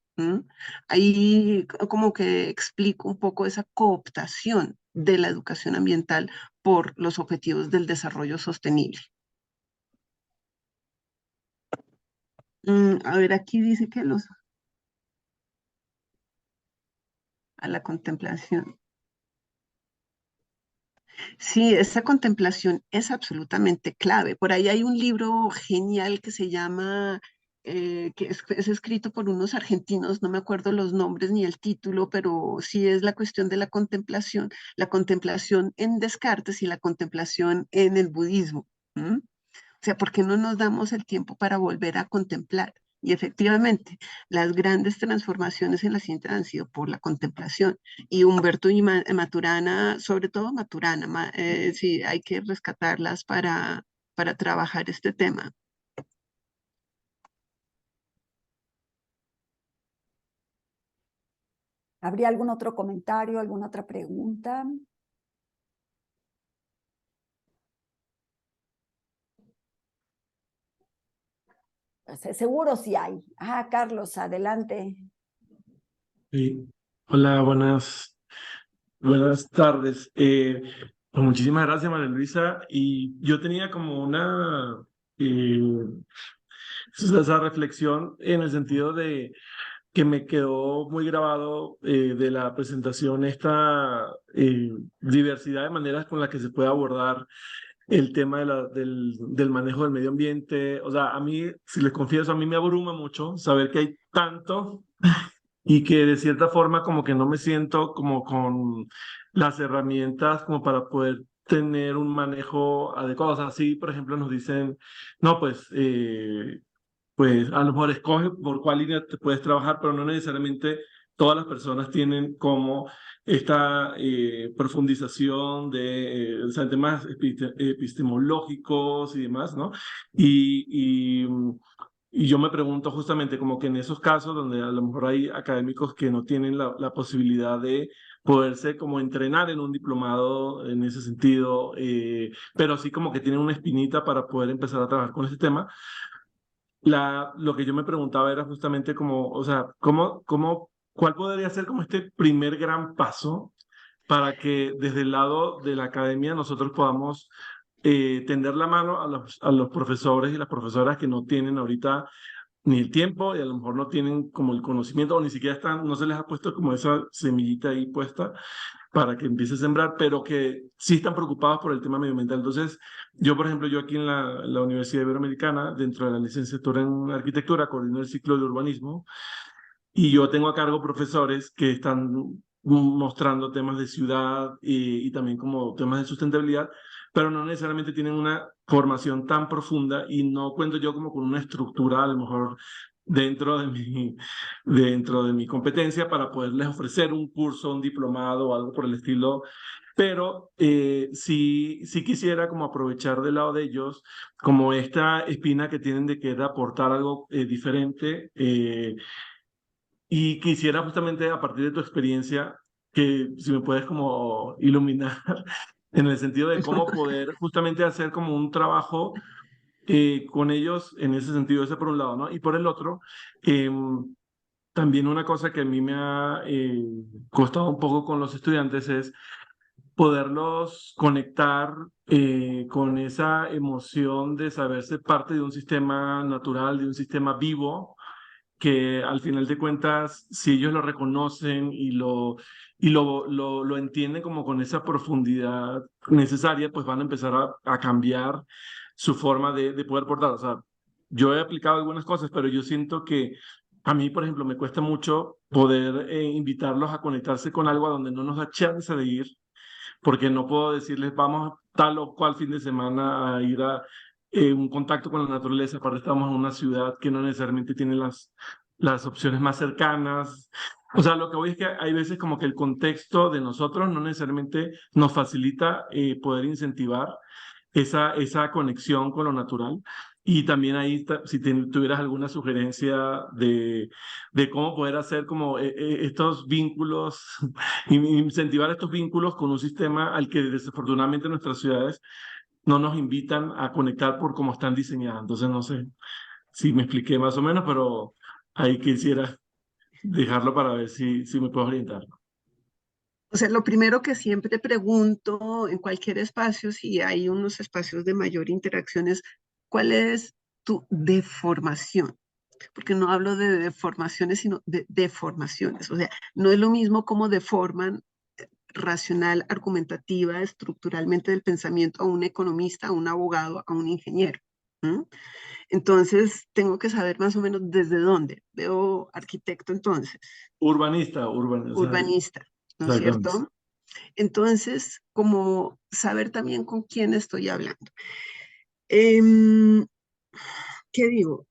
Ahí como que explico un poco esa cooptación de la educación ambiental por los objetivos del desarrollo sostenible. A ver, aquí dice que a la contemplación. Sí, esa contemplación es absolutamente clave. Por ahí hay un libro genial que se llama, que es escrito por unos argentinos, no me acuerdo los nombres ni el título, pero sí es la cuestión de la contemplación en Descartes y la contemplación en el budismo. O sea, ¿por qué no nos damos el tiempo para volver a contemplar? Y efectivamente, las grandes transformaciones en la ciencia han sido por la contemplación. Y Humberto y Maturana, sobre todo Maturana, sí, hay que rescatarlas para trabajar este tema. ¿Habría algún otro comentario, alguna otra pregunta? Seguro sí hay. Ah, Carlos, adelante. Sí. Hola, buenas tardes. Pues muchísimas gracias, María Luisa. Y yo tenía como eh, esa reflexión en el sentido de que me quedó muy grabado de la presentación esta diversidad de maneras con las que se puede abordar el tema del manejo del medio ambiente. O sea, a mí, si les confieso, a mí me abruma mucho saber que hay tanto y que de cierta forma como que no me siento como con las herramientas como para poder tener un manejo adecuado. O sea, si por ejemplo nos dicen, no, pues a lo mejor escoge por cuál línea te puedes trabajar, pero no necesariamente todas las personas tienen como esta profundización de o sea, temas epistemológicos y demás, ¿no? Y, y, y yo me pregunto justamente como que en esos casos donde a lo mejor hay académicos que no tienen la posibilidad de poderse como entrenar en un diplomado en ese sentido, pero sí como que tienen una espinita para poder empezar a trabajar con ese tema. Lo que yo me preguntaba era justamente como, o sea, ¿cuál podría ser como este primer gran paso para que desde el lado de la academia nosotros podamos tender la mano a los profesores y las profesoras que no tienen ahorita ni el tiempo y a lo mejor no tienen como el conocimiento o ni siquiera no se les ha puesto como esa semillita ahí puesta para que empiece a sembrar, pero que sí están preocupados por el tema medioambiental? Entonces, yo, por ejemplo, yo aquí en la Universidad Iberoamericana, dentro de la licenciatura en arquitectura, coordino el ciclo de urbanismo y yo tengo a cargo profesores que están mostrando temas de ciudad y también como temas de sustentabilidad, pero no necesariamente tienen una formación tan profunda y no cuento yo como con una estructura a lo mejor dentro de mi competencia para poderles ofrecer un curso, un diplomado o algo por el estilo. Pero sí quisiera como aprovechar del lado de ellos como esta espina que tienen de querer aportar algo diferente. Y quisiera justamente a partir de tu experiencia que si me puedes como iluminar en el sentido de cómo poder justamente hacer como un trabajo con ellos en ese sentido, ese por un lado, ¿no? Y por el otro, también una cosa que a mí me ha costado un poco con los estudiantes es poderlos conectar con esa emoción de saberse parte de un sistema natural, de un sistema vivo, que al final de cuentas, si ellos lo reconocen y lo entienden como con esa profundidad necesaria, pues van a empezar a cambiar su forma de poder portar. O sea, yo he aplicado algunas cosas, pero yo siento que a mí, por ejemplo, me cuesta mucho poder invitarlos a conectarse con algo a donde no nos da chance de ir, porque no puedo decirles vamos tal o cual fin de semana a ir a un contacto con la naturaleza. Aparte estamos en una ciudad que no necesariamente tiene las opciones más cercanas. O sea, lo que voy es que hay veces como que el contexto de nosotros no necesariamente nos facilita poder incentivar esa conexión con lo natural. Y también ahí, si tuvieras alguna sugerencia de cómo poder hacer como estos vínculos, incentivar estos vínculos con un sistema al que desafortunadamente nuestras ciudades no nos invitan a conectar por cómo están diseñadas. Entonces, no sé si me expliqué más o menos, pero ahí quisiera dejarlo para ver si me puedo orientar. O sea, lo primero que siempre pregunto en cualquier espacio, si hay unos espacios de mayor interacción, es ¿cuál es tu deformación? Porque no hablo de deformaciones, sino de deformaciones. O sea, no es lo mismo cómo deforman racional, argumentativa, estructuralmente del pensamiento a un economista, a un abogado, a un ingeniero. ¿Mm? Entonces, tengo que saber más o menos desde dónde. Veo arquitecto entonces. Urbanista, Urbanista, ¿no es exactamente. cierto? Entonces, como saber también con quién estoy hablando. ¿Qué digo?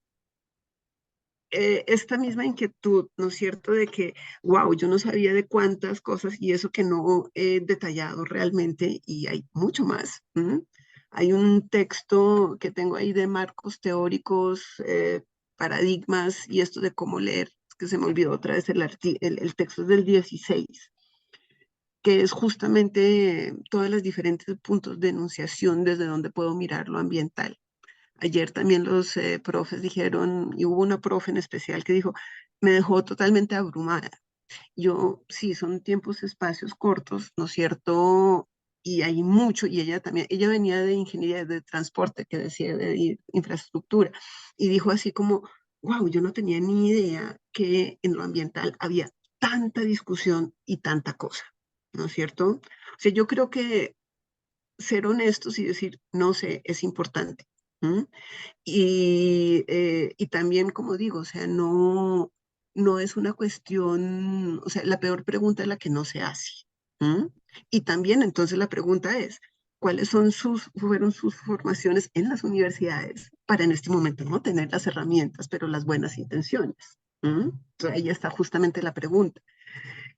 Esta misma inquietud, ¿no es cierto?, de que, wow, yo no sabía de cuántas cosas y eso que no he detallado realmente y hay mucho más. ¿Mm? Hay un texto que tengo ahí de marcos teóricos, paradigmas y esto de cómo leer, es que se me olvidó otra vez el texto es del 16, que es justamente todos los diferentes puntos de enunciación desde donde puedo mirar lo ambiental. Ayer también los profes dijeron, y hubo una profe en especial que dijo, me dejó totalmente abrumada. Yo, sí, son tiempos, espacios cortos, ¿no es cierto? Y hay mucho, y ella también, ella venía de ingeniería de transporte, que decía de infraestructura, y dijo así como, wow, yo no tenía ni idea que en lo ambiental había tanta discusión y tanta cosa, ¿no es cierto? O sea, yo creo que ser honestos y decir, no sé, es importante. ¿Mm? Y también, como digo, o sea, no es una cuestión, o sea, la peor pregunta es la que no se hace. ¿Mm? Y también entonces la pregunta es, ¿cuáles fueron sus formaciones en las universidades para en este momento no tener las herramientas, pero las buenas intenciones? ¿Mm? Entonces, ahí está justamente la pregunta.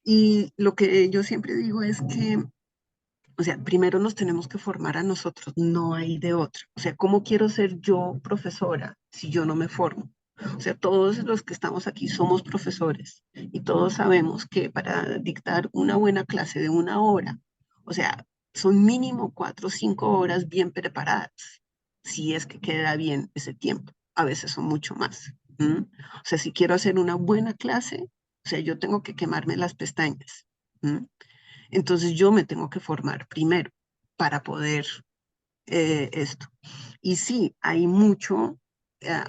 Y lo que yo siempre digo es que, o sea, primero nos tenemos que formar a nosotros, no hay de otra. O sea, ¿cómo quiero ser yo profesora si yo no me formo? O sea, todos los que estamos aquí somos profesores y todos sabemos que para dictar una buena clase de 1 hora, o sea, son mínimo 4 o 5 horas bien preparadas, si es que queda bien ese tiempo. A veces son mucho más. ¿Mm? O sea, si quiero hacer una buena clase, o sea, yo tengo que quemarme las pestañas. ¿Mm? Entonces yo me tengo que formar primero para poder esto. Y sí, hay mucho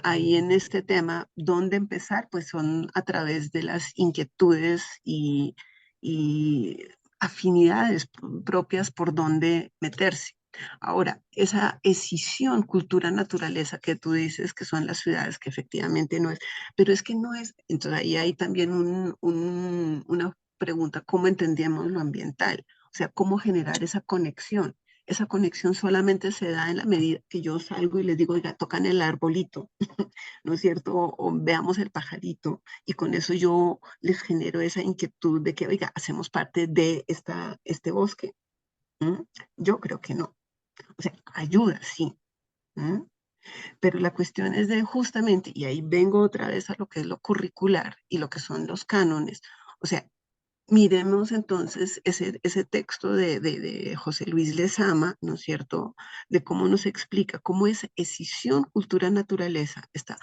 ahí en este tema. ¿Dónde empezar? Pues son a través de las inquietudes y afinidades propias por dónde meterse. Ahora, esa escisión cultura-naturaleza que tú dices que son las ciudades, que efectivamente no es, pero es que no es, entonces ahí hay también una pregunta, ¿cómo entendemos lo ambiental? O sea, ¿cómo generar esa conexión? Esa conexión solamente se da en la medida que yo salgo y les digo, oiga, tocan el arbolito, ¿no es cierto? O veamos el pajarito, y con eso yo les genero esa inquietud de que, oiga, hacemos parte de este bosque. ¿Mm? Yo creo que no. O sea, ayuda, sí. ¿Mm? Pero la cuestión es de justamente, y ahí vengo otra vez a lo que es lo curricular y lo que son los cánones. O sea, miremos entonces ese texto de José Luis Lezama, ¿no es cierto?, de cómo nos explica cómo esa escisión cultura-naturaleza está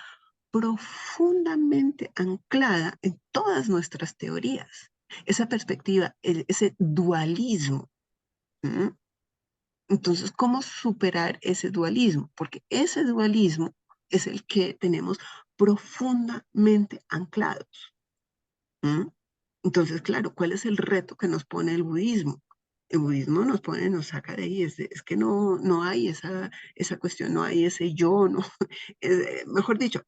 profundamente anclada en todas nuestras teorías. Esa perspectiva, ese dualismo. ¿Mm? Entonces, ¿cómo superar ese dualismo? Porque ese dualismo es el que tenemos profundamente anclados. ¿Mm? Entonces, claro, ¿cuál es el reto que nos pone el budismo? El budismo nos saca de ahí, es que no hay esa cuestión, no hay ese yo, no, mejor dicho,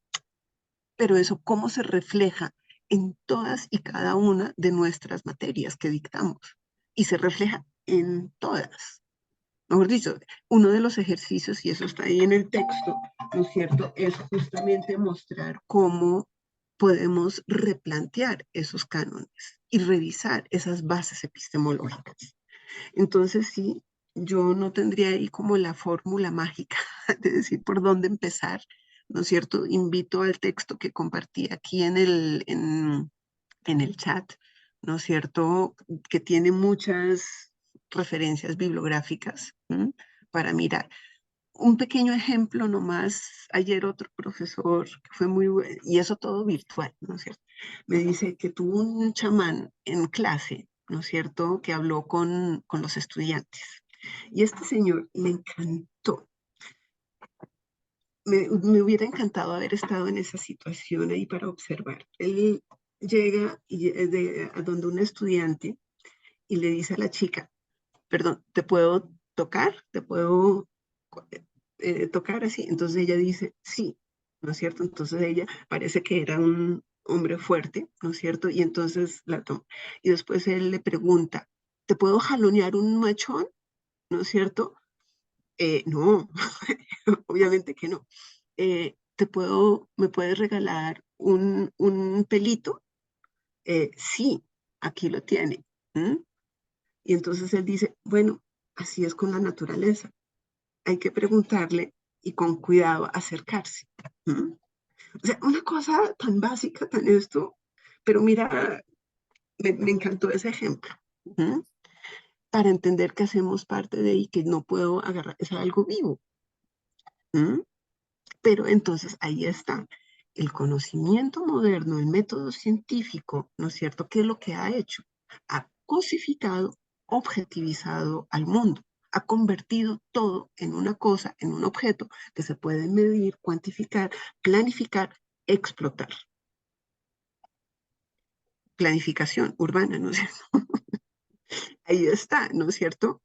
pero eso cómo se refleja en todas y cada una de nuestras materias que dictamos, y se refleja en todas. Mejor dicho, uno de los ejercicios, y eso está ahí en el texto, ¿no es cierto?, es justamente mostrar cómo podemos replantear esos cánones y revisar esas bases epistemológicas. Entonces, sí, yo no tendría ahí como la fórmula mágica de decir por dónde empezar, ¿no es cierto? Invito al texto que compartí aquí en el chat, ¿no es cierto?, que tiene muchas referencias bibliográficas para mirar. Un pequeño ejemplo nomás, ayer otro profesor que fue muy bueno, y eso todo virtual, ¿no es cierto?, me dice que tuvo un chamán en clase, ¿no es cierto?, que habló con los estudiantes. Y este señor le encantó. Me hubiera encantado haber estado en esa situación ahí para observar. Él llega a donde un estudiante y le dice a la chica, perdón, ¿te puedo tocar? ¿Te puedo tocar así? Entonces ella dice, sí, ¿no es cierto? Entonces ella parece que era un hombre fuerte, ¿no es cierto? Y entonces la toma. Y después él le pregunta, ¿te puedo jalonear un machón? ¿No es cierto? No, obviamente que no. ¿Me puedes regalar un pelito? Sí, aquí lo tiene. ¿Mm? Y entonces él dice, bueno, así es con la naturaleza. Hay que preguntarle y con cuidado acercarse. ¿Mm? O sea, una cosa tan básica, tan esto, pero mira, me encantó ese ejemplo. ¿Mm? Para entender que hacemos parte de y que no puedo agarrar, es algo vivo. ¿Mm? Pero entonces ahí está. El conocimiento moderno, el método científico, ¿no es cierto? ¿Qué es lo que ha hecho? Ha cosificado, objetivizado al mundo, ha convertido todo en una cosa, en un objeto que se puede medir, cuantificar, planificar, explotar. Planificación urbana, ¿no es cierto? Ahí está, ¿no es cierto?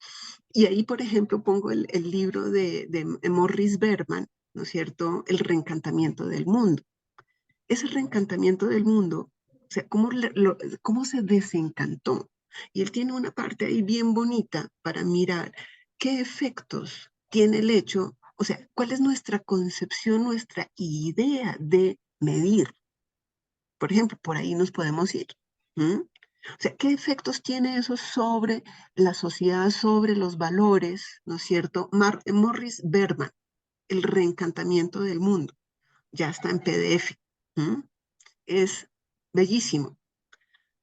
Y ahí, por ejemplo, pongo el libro de Morris Berman, ¿no es cierto? El reencantamiento del mundo. Ese reencantamiento del mundo, o sea, cómo se desencantó. Y él tiene una parte ahí bien bonita para mirar qué efectos tiene el hecho, o sea, cuál es nuestra concepción, nuestra idea de medir. Por ejemplo, por ahí nos podemos ir. O sea, ¿qué efectos tiene eso sobre la sociedad, sobre los valores, ¿no es cierto? Morris Berman, el reencantamiento del mundo. Ya está en PDF. Es bellísimo.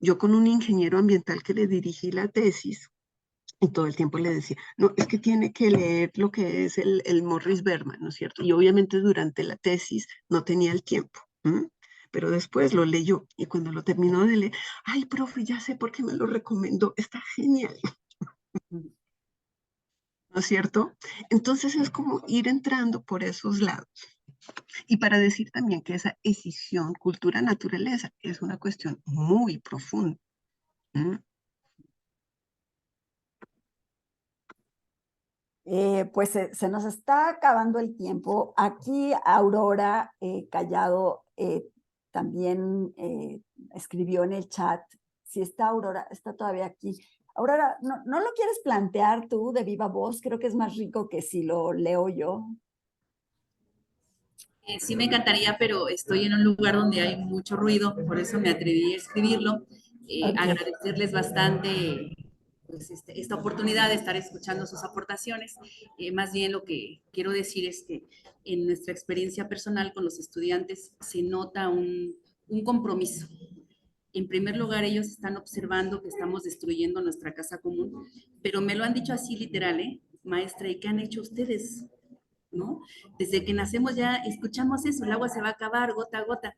Yo con un ingeniero ambiental que le dirigí la tesis, y todo el tiempo le decía, no, es que tiene que leer lo que es el Morris Berman, ¿no es cierto? Y obviamente durante la tesis no tenía el tiempo, pero después lo leyó y cuando lo terminó de leer, ay, profe, ya sé por qué me lo recomendó, está genial. ¿No es cierto? Entonces es como ir entrando por esos lados. Y para decir también que esa escisión cultura-naturaleza es una cuestión muy profunda. Pues se nos está acabando el tiempo. Aquí Aurora Callado también escribió en el chat. Si está Aurora, está todavía aquí. Aurora, ¿no lo quieres plantear tú de viva voz? Creo que es más rico que si lo leo yo. Sí me encantaría, pero estoy en un lugar donde hay mucho ruido, por eso me atreví a escribirlo. Okay. Agradecerles bastante pues, esta oportunidad de estar escuchando sus aportaciones. Más bien lo que quiero decir es que en nuestra experiencia personal con los estudiantes se nota un compromiso. En primer lugar, ellos están observando que estamos destruyendo nuestra casa común, pero me lo han dicho así literal, maestra, ¿y qué han hecho ustedes? ¿no? Desde que nacemos ya escuchamos eso, el agua se va a acabar gota a gota.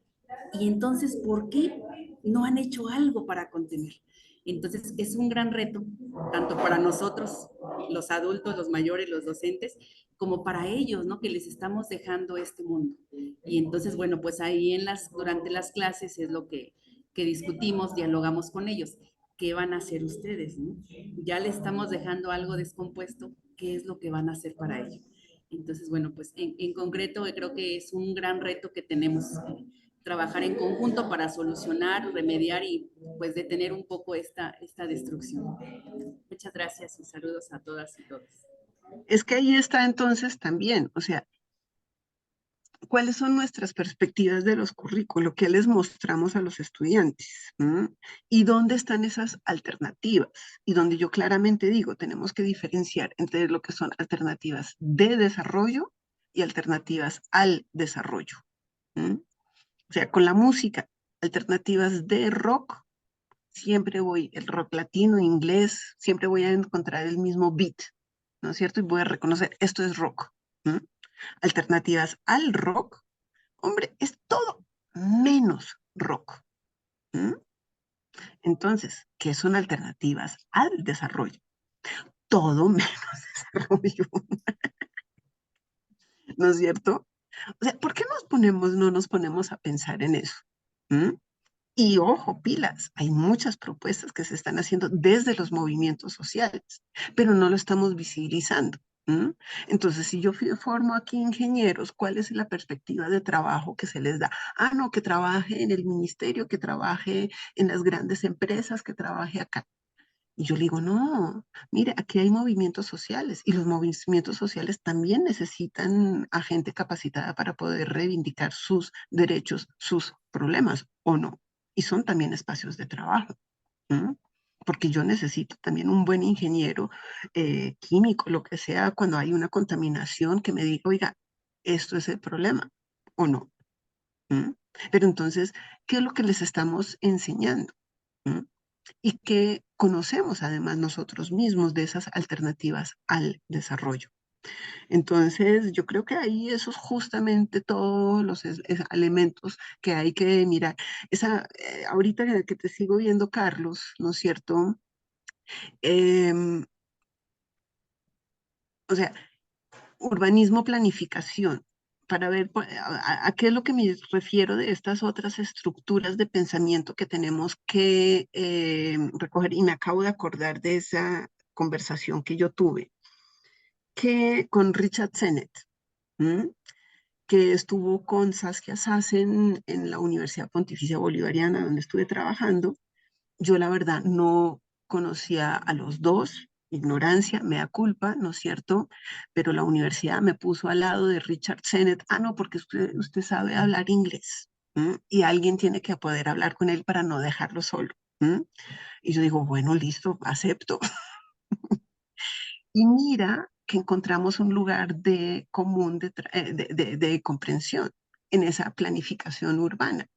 Y entonces, ¿por qué no han hecho algo para contener? Entonces, es un gran reto, tanto para nosotros, los adultos, los mayores, los docentes, como para ellos, ¿no? Que les estamos dejando este mundo. Y entonces, bueno, pues ahí durante las clases es lo que discutimos, dialogamos con ellos. ¿Qué van a hacer ustedes, no? Ya le estamos dejando algo descompuesto, ¿qué es lo que van a hacer para ello? Entonces, bueno, pues en concreto creo que es un gran reto que tenemos, trabajar en conjunto para solucionar, remediar y pues detener un poco esta destrucción. Muchas gracias y saludos a todas y todos. Es que ahí está entonces también, o sea, ¿cuáles son nuestras perspectivas de los currículos? ¿Qué les mostramos a los estudiantes? ¿Y dónde están esas alternativas? Y donde yo claramente digo, tenemos que diferenciar entre lo que son alternativas de desarrollo y alternativas al desarrollo. O sea, con la música, alternativas de rock, siempre el rock latino, inglés, siempre voy a encontrar el mismo beat, ¿no es cierto? Y voy a reconocer, esto es rock. Alternativas al rock, hombre, es todo menos rock. Entonces, ¿qué son alternativas al desarrollo? Todo menos desarrollo. ¿No es cierto? O sea, ¿por qué no nos ponemos a pensar en eso? Y ojo, pilas, hay muchas propuestas que se están haciendo desde los movimientos sociales, pero no lo estamos visibilizando. Entonces, si yo formo aquí ingenieros, ¿cuál es la perspectiva de trabajo que se les da? Ah, no, que trabaje en el ministerio, que trabaje en las grandes empresas, que trabaje acá. Y yo le digo, no, mire, aquí hay movimientos sociales y los movimientos sociales también necesitan a gente capacitada para poder reivindicar sus derechos, sus problemas, ¿o no? Y son también espacios de trabajo. Porque yo necesito también un buen ingeniero químico, lo que sea, cuando hay una contaminación, que me diga, oiga, esto es el problema, ¿o no? Pero entonces, ¿qué es lo que les estamos enseñando? Y que conocemos además nosotros mismos de esas alternativas al desarrollo. Entonces, yo creo que ahí esos justamente todos los elementos que hay que mirar. Ahorita que te sigo viendo, Carlos, ¿no es cierto? O sea, urbanismo, planificación, para ver a qué es lo que me refiero de estas otras estructuras de pensamiento que tenemos que recoger. Y me acabo de acordar de esa conversación que yo tuve con Richard Sennett, que estuvo con Saskia Sassen en la Universidad Pontificia Bolivariana, donde estuve trabajando. Yo la verdad no conocía a los dos, ignorancia, mea culpa, ¿no es cierto? Pero la universidad me puso al lado de Richard Sennett. Ah, no, porque usted sabe hablar inglés. Y alguien tiene que poder hablar con él para no dejarlo solo. Y yo digo, bueno, listo, acepto. Y mira que encontramos un lugar de común de comprensión en esa planificación urbana.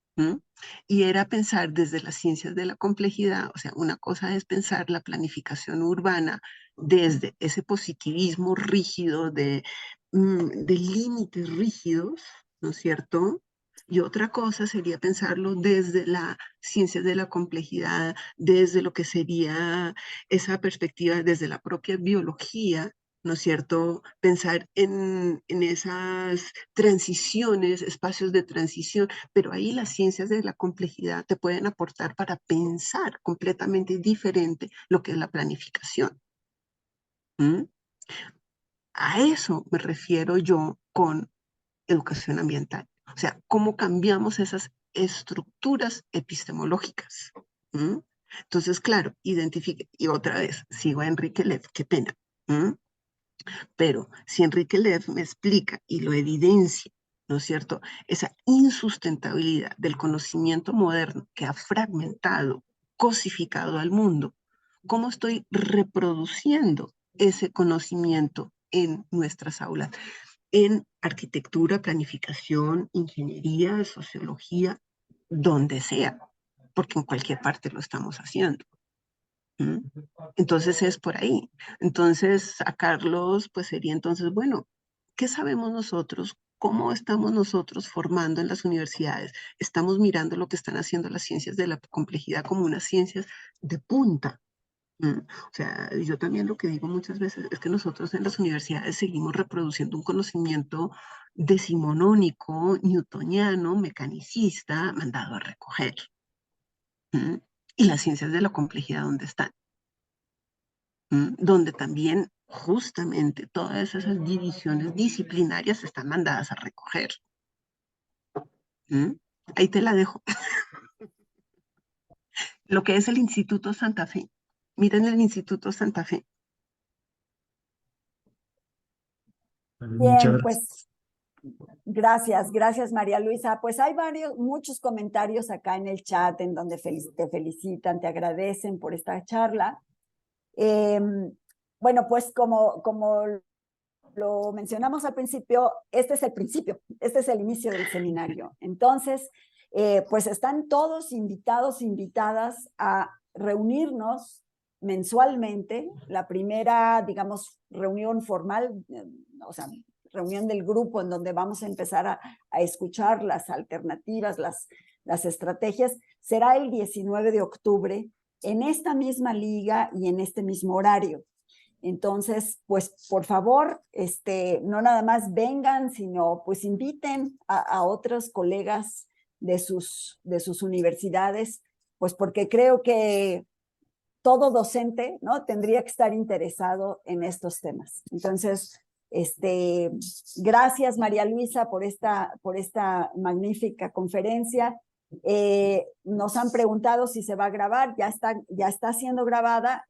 Y era pensar desde las ciencias de la complejidad, o sea, una cosa es pensar la planificación urbana desde ese positivismo rígido de límites rígidos, ¿no es cierto? Y otra cosa sería pensarlo desde la ciencia de la complejidad, desde lo que sería esa perspectiva, desde la propia biología, ¿no es cierto? Pensar en esas transiciones, espacios de transición, pero ahí las ciencias de la complejidad te pueden aportar para pensar completamente diferente lo que es la planificación. A eso me refiero yo con educación ambiental. O sea, cómo cambiamos esas estructuras epistemológicas. Entonces, claro, identifique, y otra vez, sigo a Enrique Lev, qué pena. Pero si Enrique Lev me explica y lo evidencia, ¿no es cierto? Esa insustentabilidad del conocimiento moderno que ha fragmentado, cosificado al mundo, ¿cómo estoy reproduciendo ese conocimiento en nuestras aulas? En arquitectura, planificación, ingeniería, sociología, donde sea, porque en cualquier parte lo estamos haciendo. Entonces es por ahí. Entonces sacarlos, pues sería entonces, bueno, ¿qué sabemos nosotros? ¿Cómo estamos nosotros formando en las universidades? Estamos mirando lo que están haciendo las ciencias de la complejidad como unas ciencias de punta. O sea, yo también lo que digo muchas veces es que nosotros en las universidades seguimos reproduciendo un conocimiento decimonónico, newtoniano, mecanicista, mandado a recoger. Y las ciencias de la complejidad, ¿dónde están? Donde también justamente todas esas divisiones disciplinarias están mandadas a recoger. Ahí te la dejo. Lo que es el Instituto Santa Fe. Miren el Instituto Santa Fe. Bien, pues gracias María Luisa. Pues hay muchos comentarios acá en el chat en donde te felicitan, te agradecen por esta charla. Bueno, pues como lo mencionamos al principio, este es el inicio del seminario. Entonces, pues están todos invitados, invitadas a reunirnos mensualmente, la primera, digamos, reunión formal, o sea, reunión del grupo en donde vamos a empezar a escuchar las alternativas, las estrategias, será el 19 de octubre en esta misma liga y en este mismo horario. Entonces, pues por favor, no nada más vengan, sino pues inviten a otros colegas de sus universidades, pues porque creo que todo docente, ¿no?, tendría que estar interesado en estos temas. Entonces, gracias María Luisa por esta magnífica conferencia. Nos han preguntado si se va a grabar, ya está siendo grabada.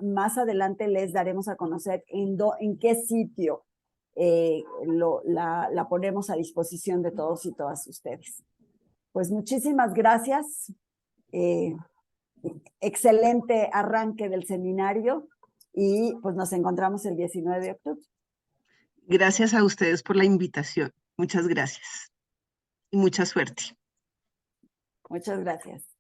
Más adelante les daremos a conocer en qué sitio la ponemos a disposición de todos y todas ustedes. Pues muchísimas gracias. Excelente arranque del seminario y pues nos encontramos el 19 de octubre. Gracias a ustedes por la invitación. Muchas gracias y mucha suerte. Muchas gracias.